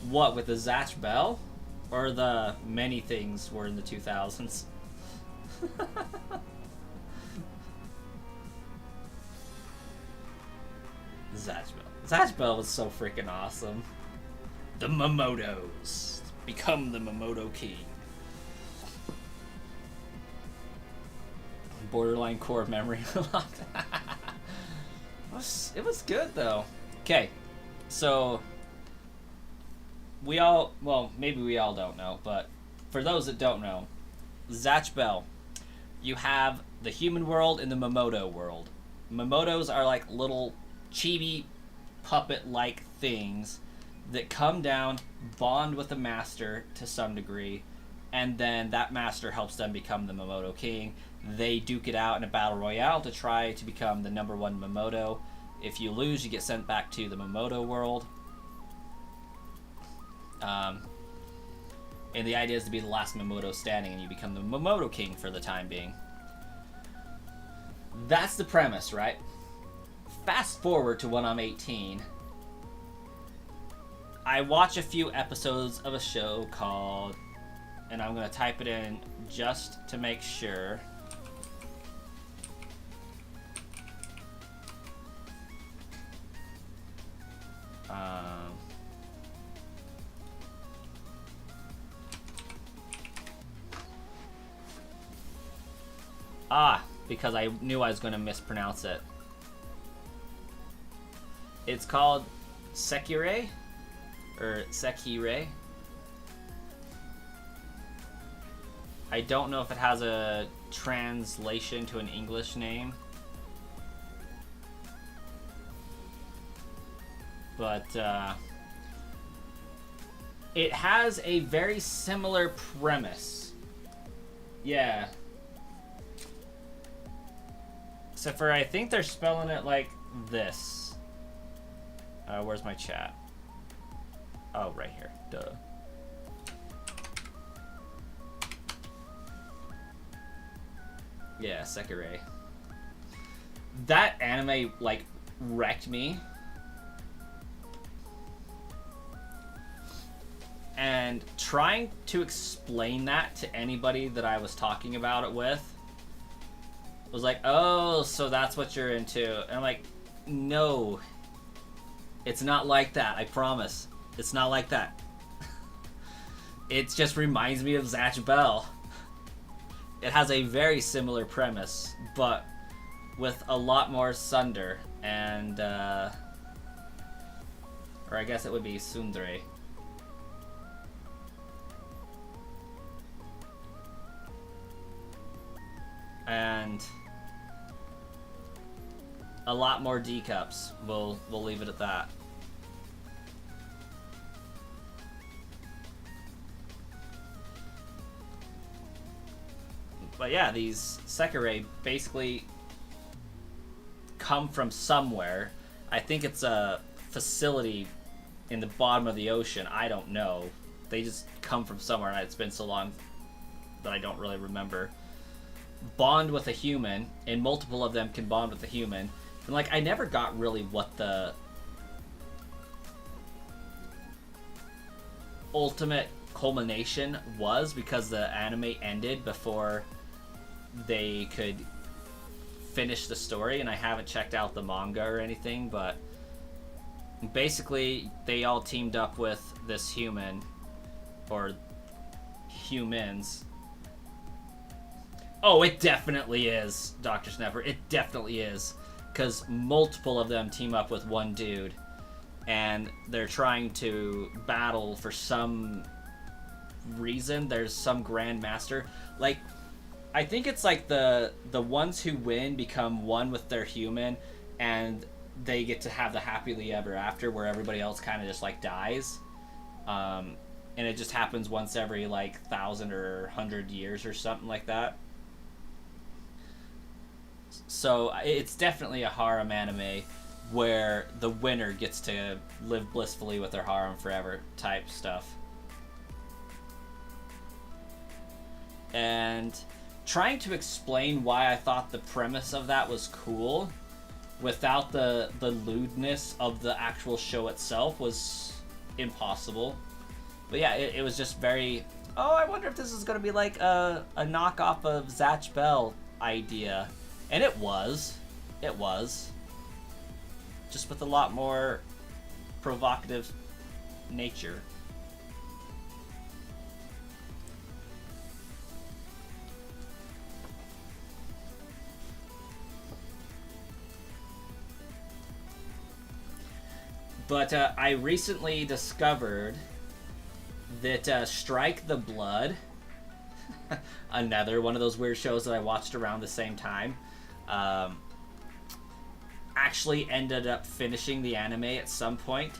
What, with the Zatch Bell? Or the many things were in the 2000s? Zatch Bell. Zatch Bell was so freaking awesome. The Momotos. Become the Momoto King. Borderline core memory unlocked. It was good though. Okay, so we all, well, maybe we all don't know, but for those that don't know, Zatch Bell, you have the human world and the Momoto world. Momotos are like little chibi puppet-like things that come down, bond with the master to some degree, and then that master helps them become the Momoto King. They duke it out in a battle royale to try to become the #1 Momoto. If you lose, you get sent back to the Momoto world. And the idea is to be the last Momoto standing, and you become the Momoto King for the time being. That's the premise, right? Fast forward to when I'm 18. I watch a few episodes of a show called, and I'm going to type it in just to make sure. Because I knew I was going to mispronounce it. It's called Sekirei, or Sekirei. I don't know if it has a translation to an English name. But, it has a very similar premise. Yeah. Except for, I think they're spelling it like this. Where's my chat? Oh, right here. Duh. Yeah, Sekirei. That anime, like, wrecked me. And trying to explain that to anybody that I was talking about it with was like, oh, so that's what you're into. And I'm like, no, it's not like that. I promise. It's not like that. It just reminds me of Zatch Bell. It has a very similar premise, but with a lot more Sunder and, or I guess it would be Sundre. And a lot more D cups. We'll leave it at that. But yeah, these Sekirei basically come from somewhere. I think it's a facility in the bottom of the ocean. I don't know. They just come from somewhere, and it's been so long that I don't really remember. Bond with a human, and multiple of them can bond with a human. And like, I never got really what the ultimate culmination was, because the anime ended before they could finish the story, and I haven't checked out the manga or anything, but basically they all teamed up with this human, or humans. Oh, it definitely is, Dr. Snapper. It definitely is. Because multiple of them team up with one dude. And they're trying to battle for some reason. There's some Grandmaster. Like, I think it's like the ones who win become one with their human. And they get to have the happily ever after, where everybody else kind of just, like, dies. And it just happens once every, like, 1,000 or 100 years or something like that. So it's definitely a harem anime where the winner gets to live blissfully with their harem forever type stuff. And trying to explain why I thought the premise of that was cool without the lewdness of the actual show itself was impossible. But yeah, it was just very, oh, I wonder if this is going to be like a knockoff of Zatch Bell idea. And it was. It was. Just with a lot more provocative nature. But I recently discovered that Strike the Blood, another one of those weird shows that I watched around the same time, actually ended up finishing the anime at some point.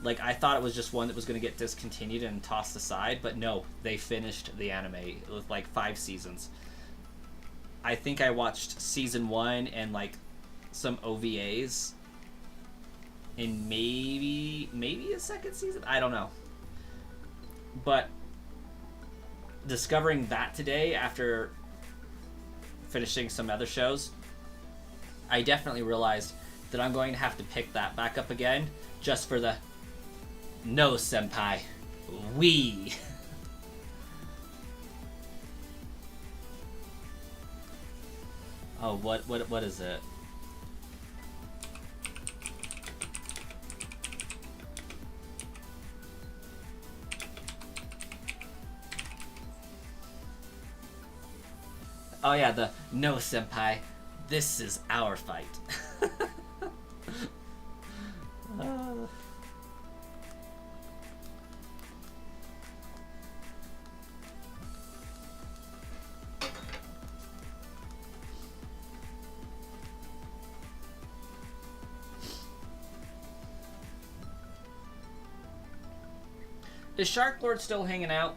Like, I thought it was just one that was going to get discontinued and tossed aside, but no, they finished the anime with like 5 seasons. I think I watched season 1 and like some OVAs in maybe a second season? I don't know. But discovering that today after finishing some other shows, I definitely realized that I'm going to have to pick that back up again just for the no senpai, we. Oh, what is it? Oh yeah, the no senpai, this is our fight. Is Shark Lord still hanging out?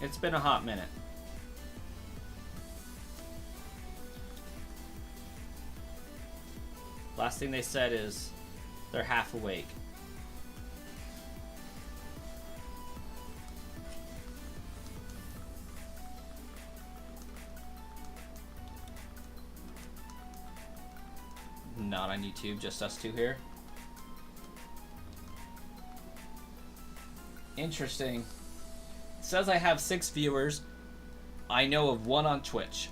It's been a hot minute. Last thing they said is they're half awake. Not on YouTube, just us two here. Interesting. It says I have 6 viewers. I know of 1 on Twitch.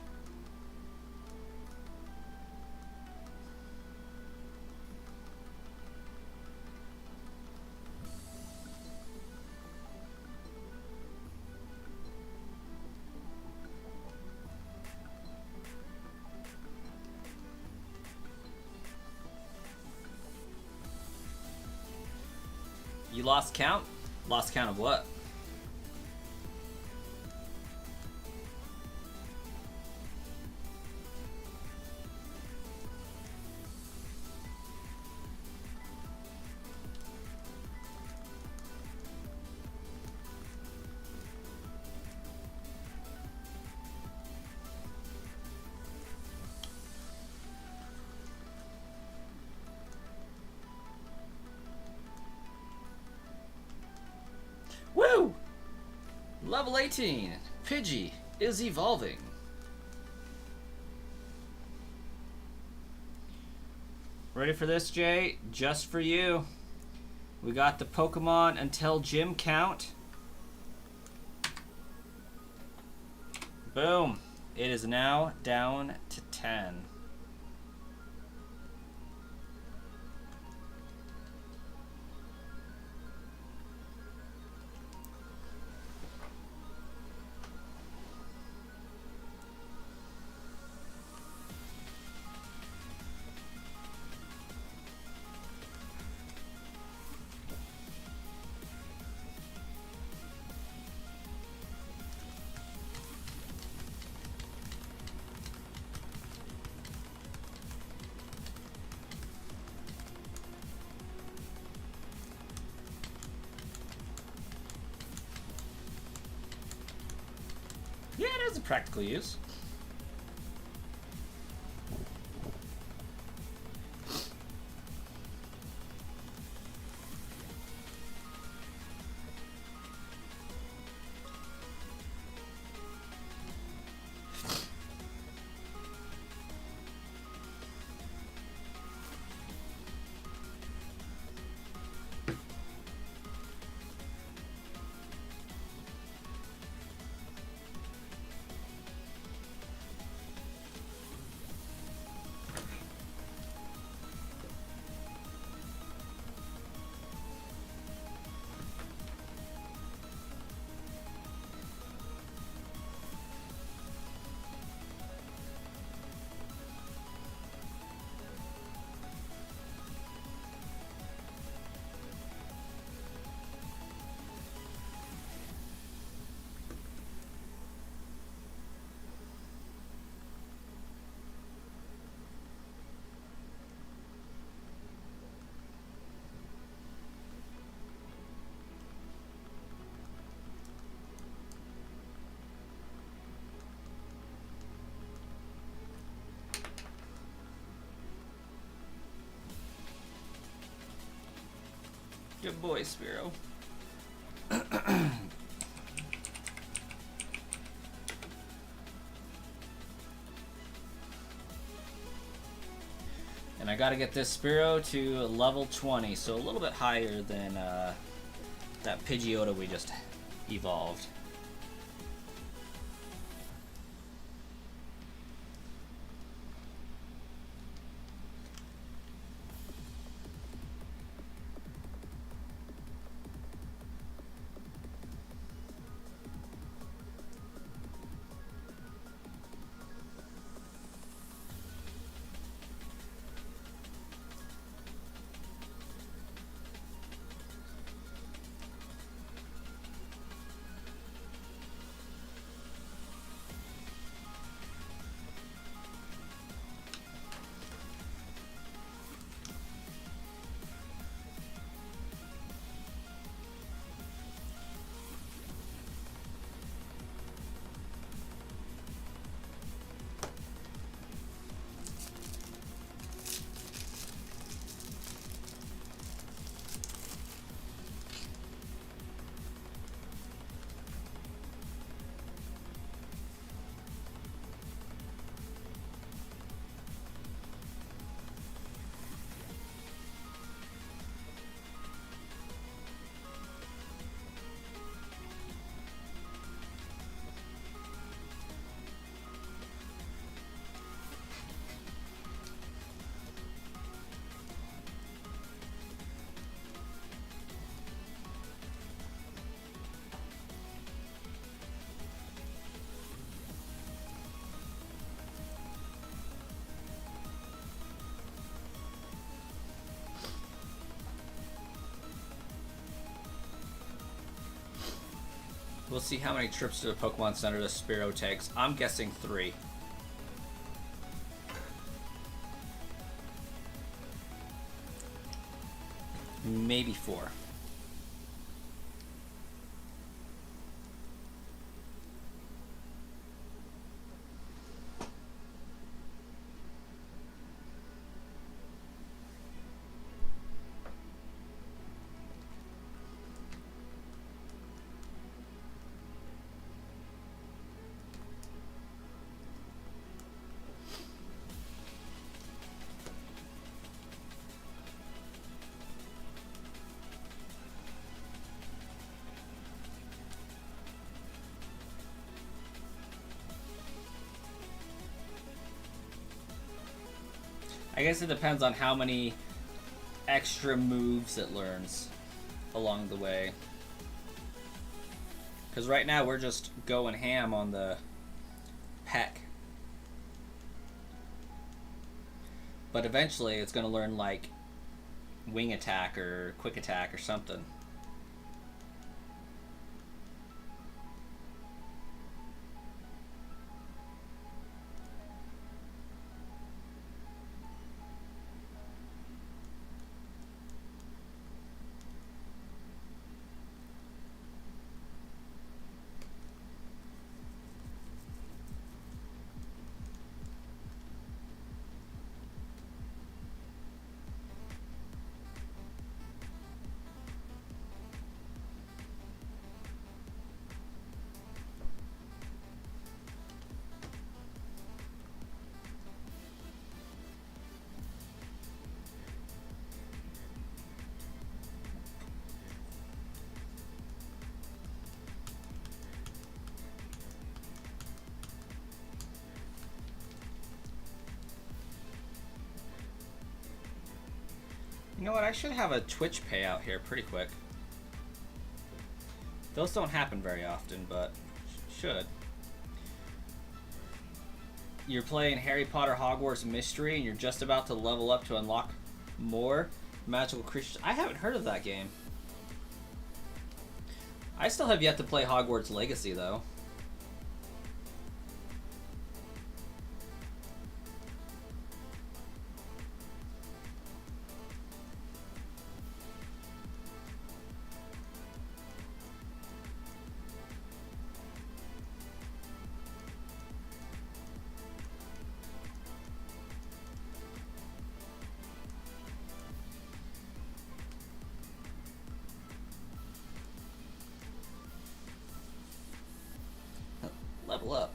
You lost count? Lost count of what? Woo! Level 18. Pidgey is evolving. Ready for this, Jay? Just for you. We got the Pokemon until gym count. Boom. It is now down to 10. Yeah, it has a practical use. Good boy, Spiro. And I gotta get this Spiro to level 20, so a little bit higher than that Pidgeotto we just evolved. We'll see how many trips to the Pokemon Center the Spearow takes. I'm guessing 3. Maybe 4. I guess it depends on how many extra moves it learns along the way. Because right now we're just going ham on the peck. But eventually it's going to learn like wing attack or quick attack or something. You know what? I should have a Twitch payout here pretty quick. Those don't happen very often, but should. You're playing Harry Potter Hogwarts Mystery and you're just about to level up to unlock more magical creatures. I haven't heard of that game. I still have yet to play Hogwarts Legacy, though. Level up.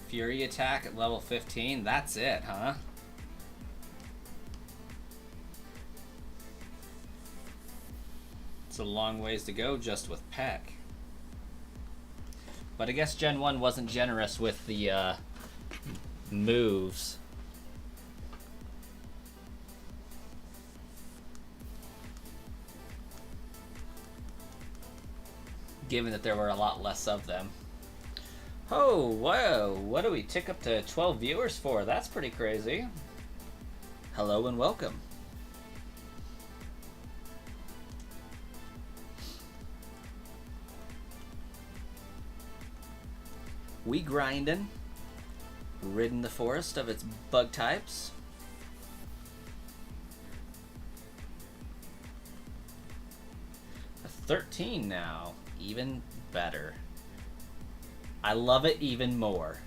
Fury attack at level 15. That's it, huh? It's a long ways to go just with Peck. But I guess Gen 1 wasn't generous with the moves. Given that there were a lot less of them. Oh, whoa, what do we tick up to 12 viewers for? That's pretty crazy. Hello and welcome. We grindin', ridden the forest of its bug types. A 13 now, even better. I love it even more.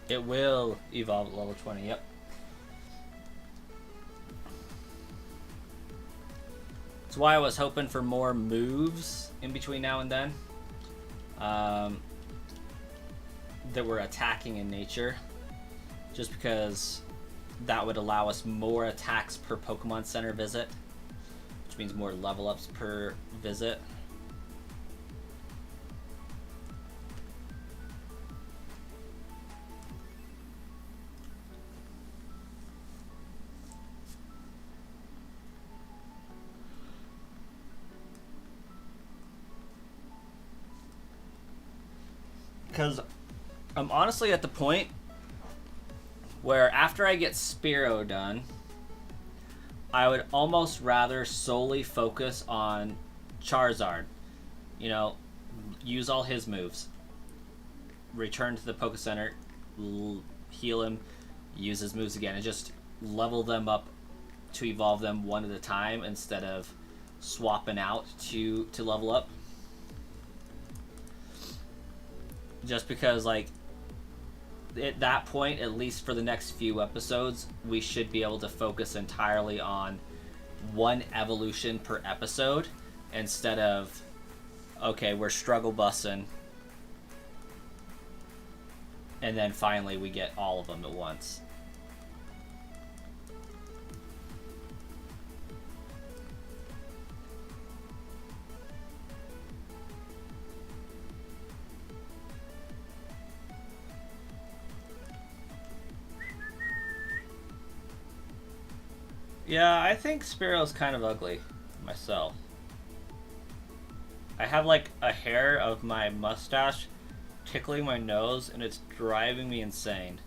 It will evolve at level 20, yep. That's why I was hoping for more moves in between now and then. That were attacking in nature. Just because that would allow us more attacks per Pokemon Center visit. Which means more level ups per visit. Because I'm honestly at the point where after I get Spearow done, I would almost rather solely focus on Charizard. You know, use all his moves. Return to the Poke Center, heal him, use his moves again, and just level them up to evolve them one at a time instead of swapping out to level up. Just because, like, at that point, at least for the next few episodes, we should be able to focus entirely on one evolution per episode instead of, okay, we're struggle bussing, and then finally we get all of them at once. Yeah, I think Spearow's kind of ugly myself. I have like a hair of my mustache tickling my nose and it's driving me insane.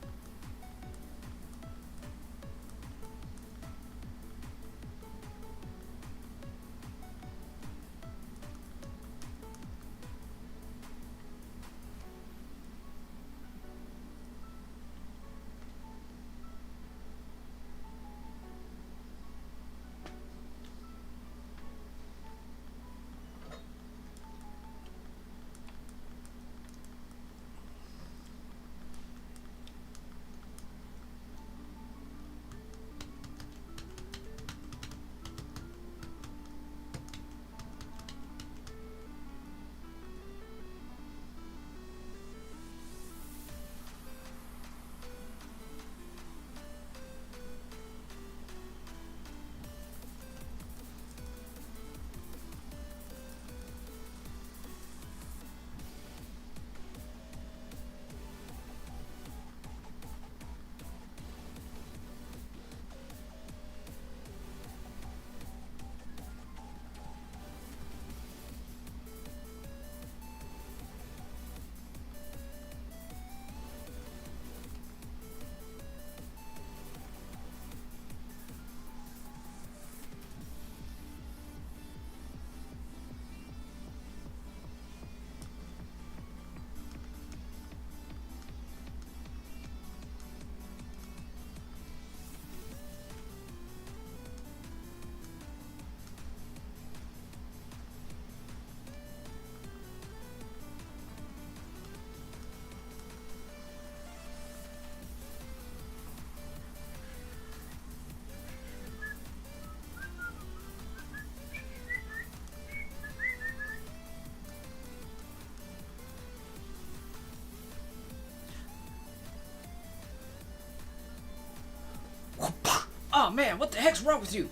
Oh man, what the heck's wrong with you?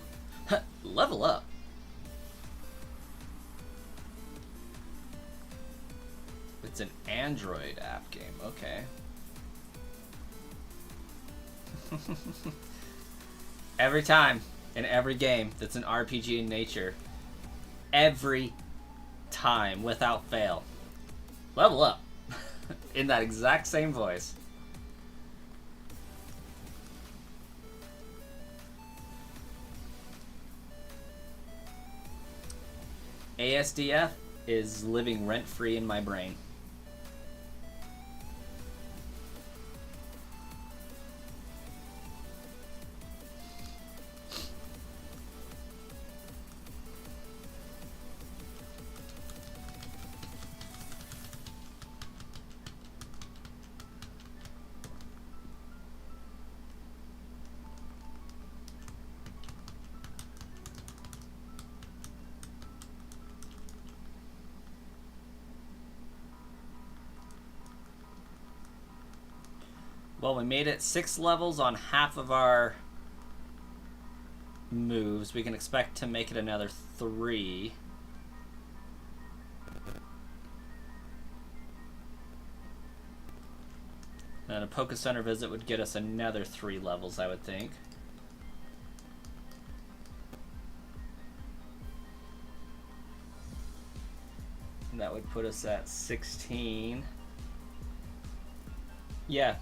Level up. It's an Android app game, okay. Every time, in every game that's an RPG in nature, every time, without fail, level up. In that exact same voice. ASDF is living rent-free in my brain. Well, we made it 6 levels on half of our moves. We can expect to make it another 3. And a Poké Center visit would get us another 3 levels, I would think. And that would put us at 16. Yeah.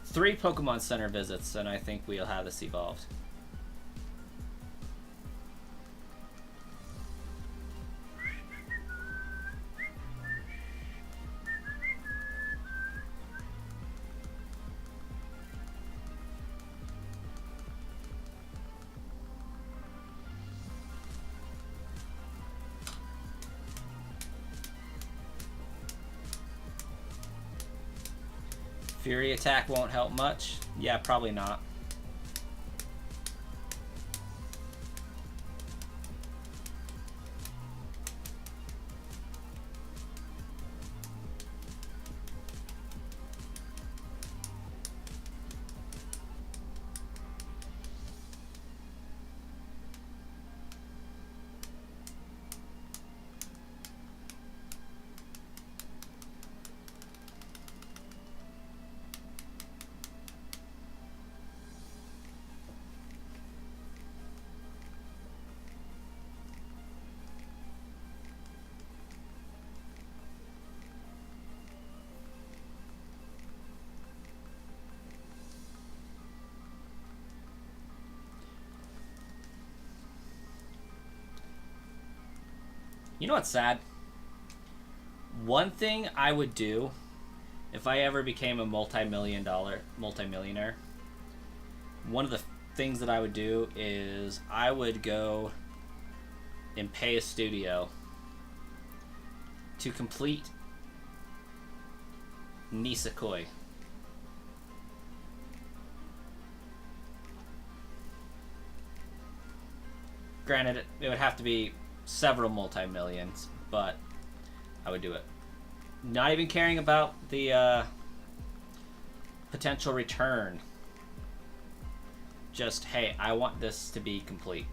3 Pokemon Center visits, and I think we'll have this evolved. Fury attack won't help much. Yeah, probably not. You know what's sad? One thing I would do if I ever became a multi-millionaire, one of the things that I would do is I would go and pay a studio to complete Nisekoi. Granted, it would have to be several multi-millions, but I would do it. Not even caring about the potential return. Just, hey, I want this to be complete.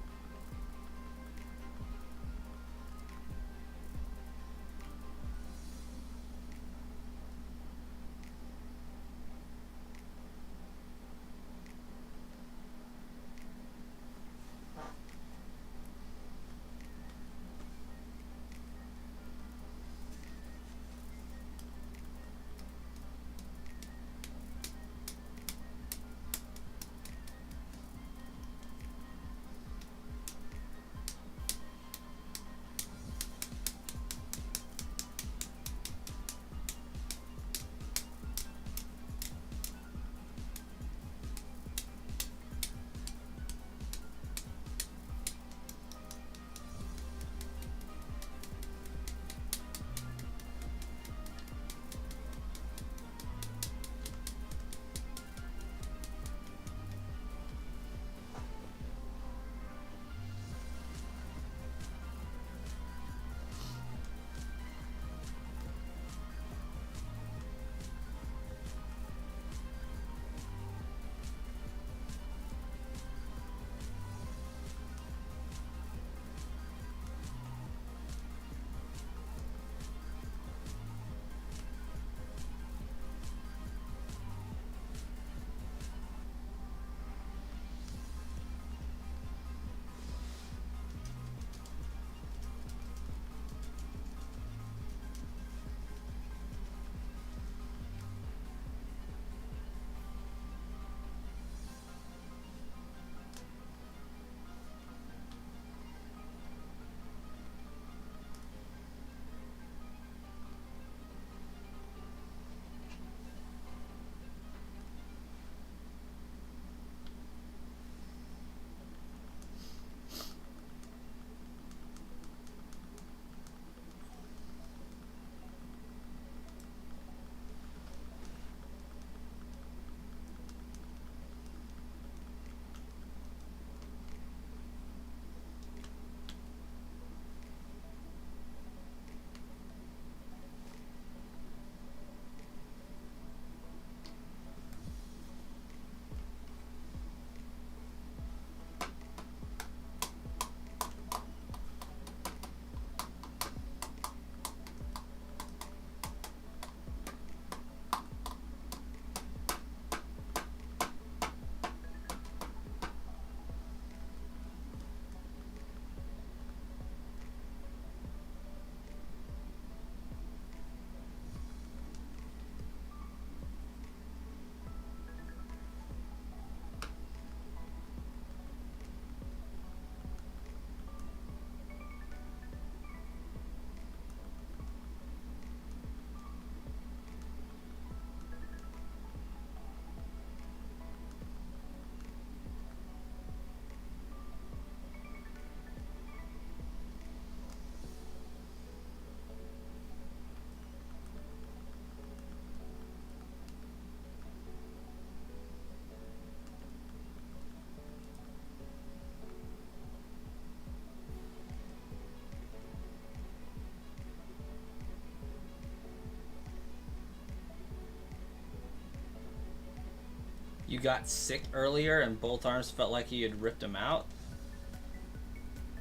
You got sick earlier and both arms felt like you had ripped them out?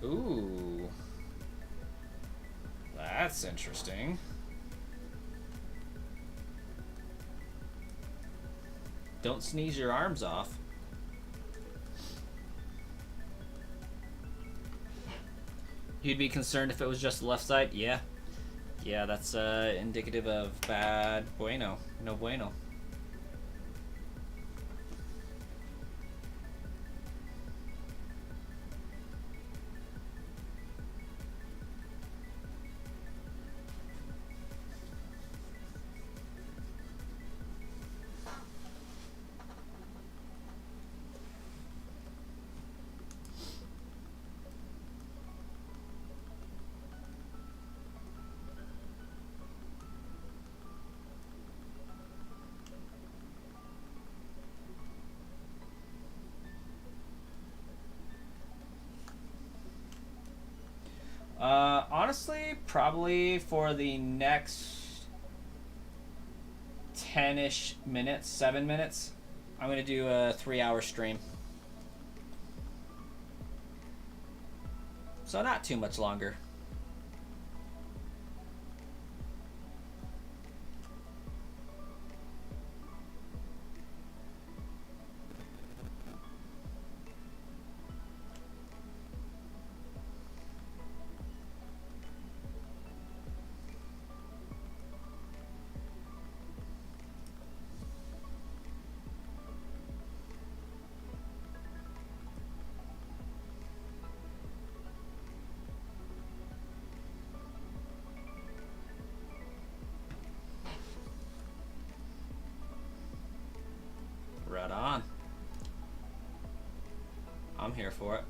Ooh. That's interesting. Don't sneeze your arms off. You'd be concerned if it was just the left side? Yeah. Yeah, that's indicative of bad bueno. No bueno. Honestly, probably for the next 10-ish minutes, 7 minutes, I'm going to do a 3-hour stream. So not too much longer. Right on. I'm here for it.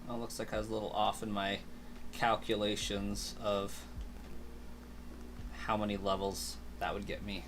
Well, looks like I was a little off in my calculations of how many levels that would get me.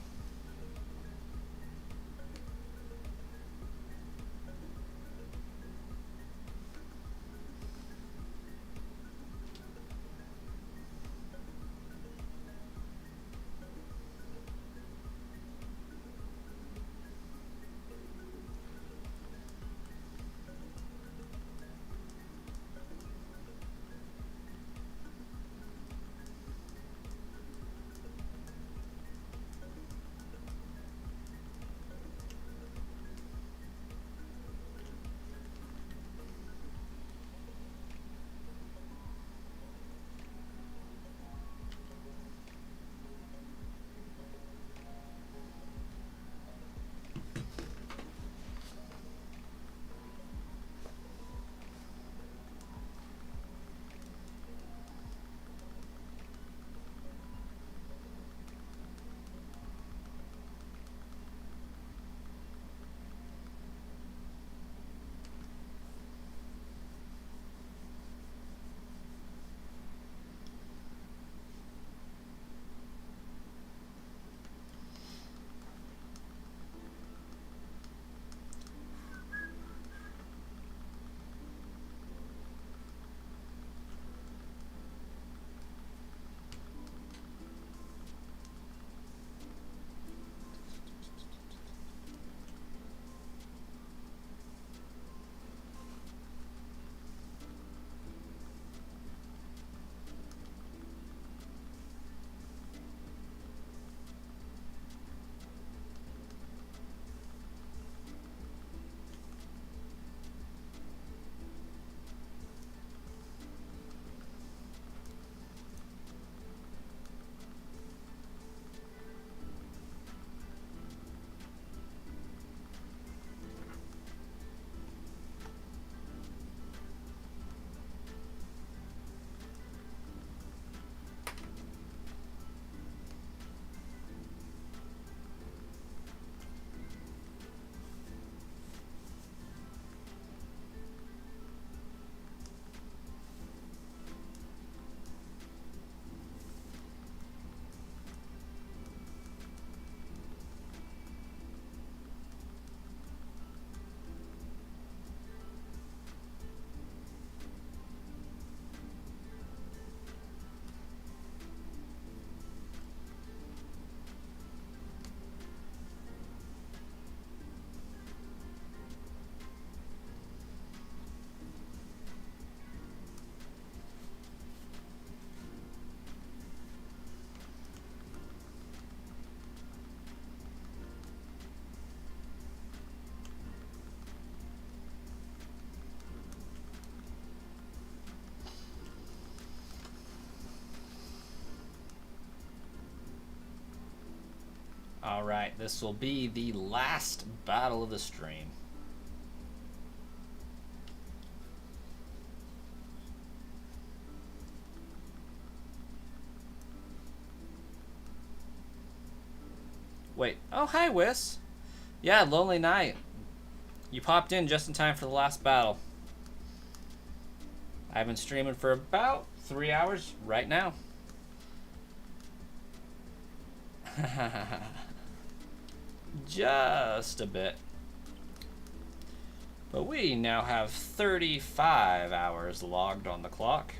Alright, this will be the last battle of the stream. Wait. Oh, hi, Wiss. Yeah, Lonely Night. You popped in just in time for the last battle. I've been streaming for about 3 hours right now. Just a bit. But we now have 35 hours logged on the clock.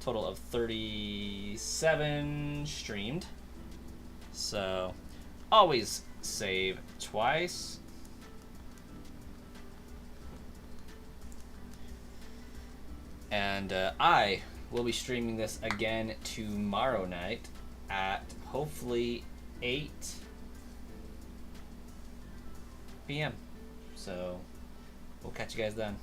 Total of 37 streamed. So, always save twice. And I will be streaming this again tomorrow night at hopefully 8 p.m. So we'll catch you guys then.